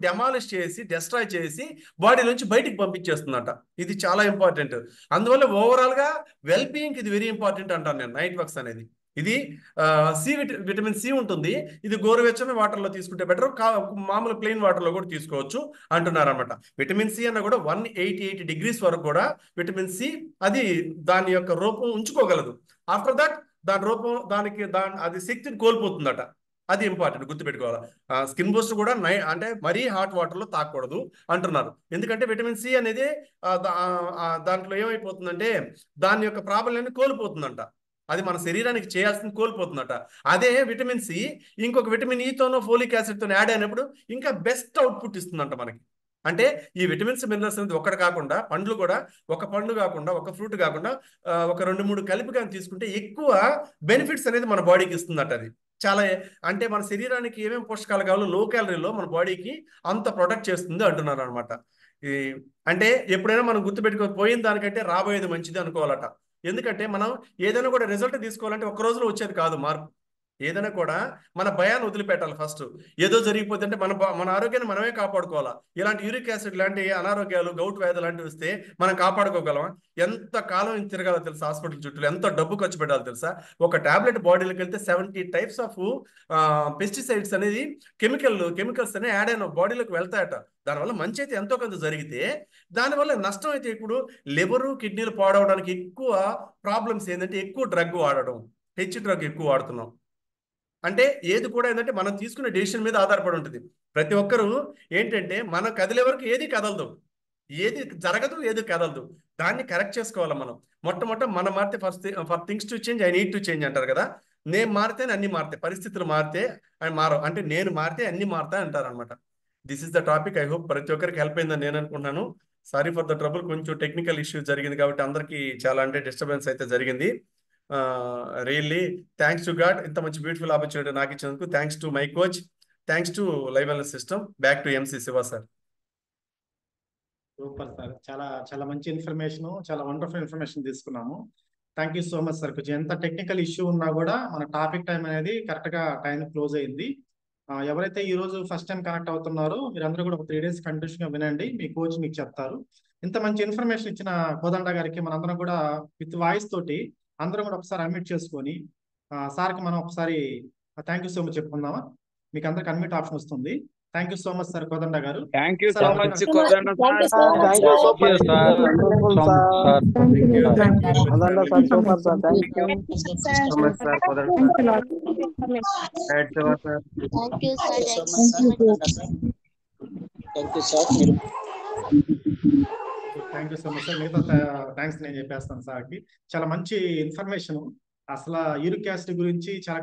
డిస్ట్రాయ్ చేసి బాడీ నుంచి బయటికి పంపించేస్తుందట. ఇది చాలా ఇంపార్టెంట్. అందువల్ల ఓవరాల్గా వెల్బీయింగ్ ఇది వెరీ ఇంపార్టెంట్ అంటాను నేను నైట్ వర్క్స్ అనేది. ఇది విటమిన్ సి ఉంటుంది. ఇది గోరువెచ్చని వాటర్లో తీసుకుంటే బెటర్, మామూలు ప్లెయిన్ వాటర్లో కూడా తీసుకోవచ్చు అంటున్నారు అనమాట. విటమిన్ సి అన్న కూడా 188 degrees వరకు కూడా విటమిన్ సి అది దాని యొక్క రూపం ఉంచుకోగలదు. ఆఫ్టర్ దట్ దాని రూపం అది శక్తిని కోల్పోతుందట. అది ఇంపార్టెంట్ గుర్తుపెట్టుకోవాలి. స్కిన్ బూస్ట్ కూడా అంటే మరీ హాట్ వాటర్లో తాగకూడదు అంటున్నారు. ఎందుకంటే విటమిన్ సి అనేది దాంట్లో ఏమైపోతుందంటే దాని యొక్క ప్రాబల్యాన్ని కోల్పోతుందంట. అది మన శరీరానికి చేయాల్సింది కోల్పోతుందట. అదే విటమిన్ సి ఇంకొక విటమిన్ ఈతోనో ఫోలిక్ యాసిడ్తో యాడ్ అయినప్పుడు ఇంకా బెస్ట్ అవుట్పుట్ ఇస్తుందంట మనకి. అంటే ఈ విటమిన్స్ మినరల్స్ అనేది ఒకటి కాకుండా, పండ్లు కూడా ఒక పండు కాకుండా, ఒక ఫ్రూట్ కాకుండా ఒక 2-3 కలిపి కానీ తీసుకుంటే ఎక్కువ బెనిఫిట్స్ అనేది మన బాడీకి ఇస్తుందట. అది చాలా అంటే మన శరీరానికి ఏమేమి పోషకాలు కావాలో లో క్యాలరీలో మన బాడీకి అంత ప్రొటెక్ట్ చేస్తుంది అంటున్నారు అనమాట. ఈ అంటే ఎప్పుడైనా మనం గుర్తుపెట్టుకోకపోయిన దానికంటే రాబోయేది మంచిది అనుకోవాలట. ఎందుకంటే మనం ఏదైనా కూడా రిజల్ట్ తీసుకోవాలంటే ఒక్క రోజులో వచ్చేది కాదు మార్పు. ఏదైనా కూడా మన భయాన్ని వదిలిపెట్టాలి ఫస్ట్. ఏదో జరిగిపోతే అంటే మన ఆరోగ్యాన్ని మనమే కాపాడుకోవాలా. ఇలాంటి యూరిక్ యాసిడ్ లాంటి అనారోగ్యాలు, గౌట్ వ్యాధి లాంటివి వస్తే మనం కాపాడుకోగలమా? ఎంత కాలం తిరగాలో తెలుసా? హాస్పిటల్ చుట్టూ ఎంత డబ్బు ఖర్చు పెట్టాలో తెలుసా? ఒక టాబ్లెట్ బాడీలోకి వెళ్తే 70 types ఆఫ్ పెస్టిసైడ్స్ అనేది కెమికల్స్ అనేవి యాడ్ అయిన బాడీలోకి వెళ్తాయట. దానివల్ల మంచి అయితే ఎంతో కొంత జరిగితే, దానివల్ల నష్టం అయితే ఇప్పుడు లివరు, కిడ్నీలు పాడవడానికి ఎక్కువ ప్రాబ్లమ్స్ ఏంటంటే ఎక్కువ డ్రగ్ వాడడం, డ్రగ్ ఎక్కువ వాడుతున్నాం. అంటే ఏది కూడా ఏంటంటే మనం తీసుకునే డెసిషన్ మీద ఆధారపడి ఉంటుంది. ప్రతి ఒక్కరూ ఏంటంటే మన కదిలే వరకు ఏది కదలదు, ఏది జరగదు, ఏది కదలదు. దాన్ని కరెక్ట్ చేసుకోవాలి మనం. మొట్టమొదట మనం మారితే for things to change I need to change అంటారు కదా. నేను మారితే అన్ని మారుతాయి, పరిస్థితులు మారితే అవి మారవు. అంటే నేను మారితే అన్ని మారుతాయి అంటారు అనమాట. This is the topic. I hope ప్రతి ఒక్కరికి హెల్ప్ అయిందని నేను అనుకుంటున్నాను. సారీ ఫర్ ద ట్రబుల్, కొంచెం టెక్నికల్ ఇష్యూస్ జరిగింది కాబట్టి అందరికీ చాలా అంటే డిస్టర్బెన్స్ అయితే జరిగింది. రియల్లీ థ్యాంక్స్ టు గాడ్, ఇంత మంచి బ్యూటిఫుల్ ఆపర్చునిటీ నాకు ఇచ్చినందుకు. Thanks to my coach, thanks to live wellness system. Back to MC Shiva sir. Super sir, చాలా చాలా మంచి ఇన్ఫర్మేషన్, చాలా వండర్ఫుల్ ఇన్ఫర్మేషన్ తీసుకున్నాము. Thank you so much sir. కొంచెం ఎంత టెక్నికల్ ఇష్యూ ఉన్నా కూడా మన టాపిక్ టైం అనేది కరెక్ట్ గా టైం క్లోజ్ అయింది. ఎవరైతే ఈ రోజు ఫస్ట్ టైం కనెక్ట్ అవుతున్నారో మీరందరూ కూడా ఒక 3 days కంటిన్యూస్ గా వినండి, మీ కోచ్ మీకు చెప్తారు. ఇంత మంచి ఇన్ఫర్మేషన్ ఇచ్చిన కోదండ గారికి మనందరం కూడా విత్ వాయిస్ తోటి అందరం కూడా ఒకసారి అన్మ్యూట్ చేసుకొని సార్కి మనం ఒకసారి థ్యాంక్ యూ సో మచ్ చెప్పుకుందామా? మీకు అందరికి అన్మ్యూట్ ఆప్షన్ వస్తుంది. Thank you so much sir Kodanda garu. Thank you so much Kodanda sir. Thank you super sir. Wonderful sir. Kodanda sir super sir. Thank you so much sir Kodanda sir. Thank you sir. Thank you sir. Thank you so much sir. మిగతా thanks నేను చెప్పేస్తాను సార్కి. చాలా మంచి information. అసలు uric acid గురించి చాలా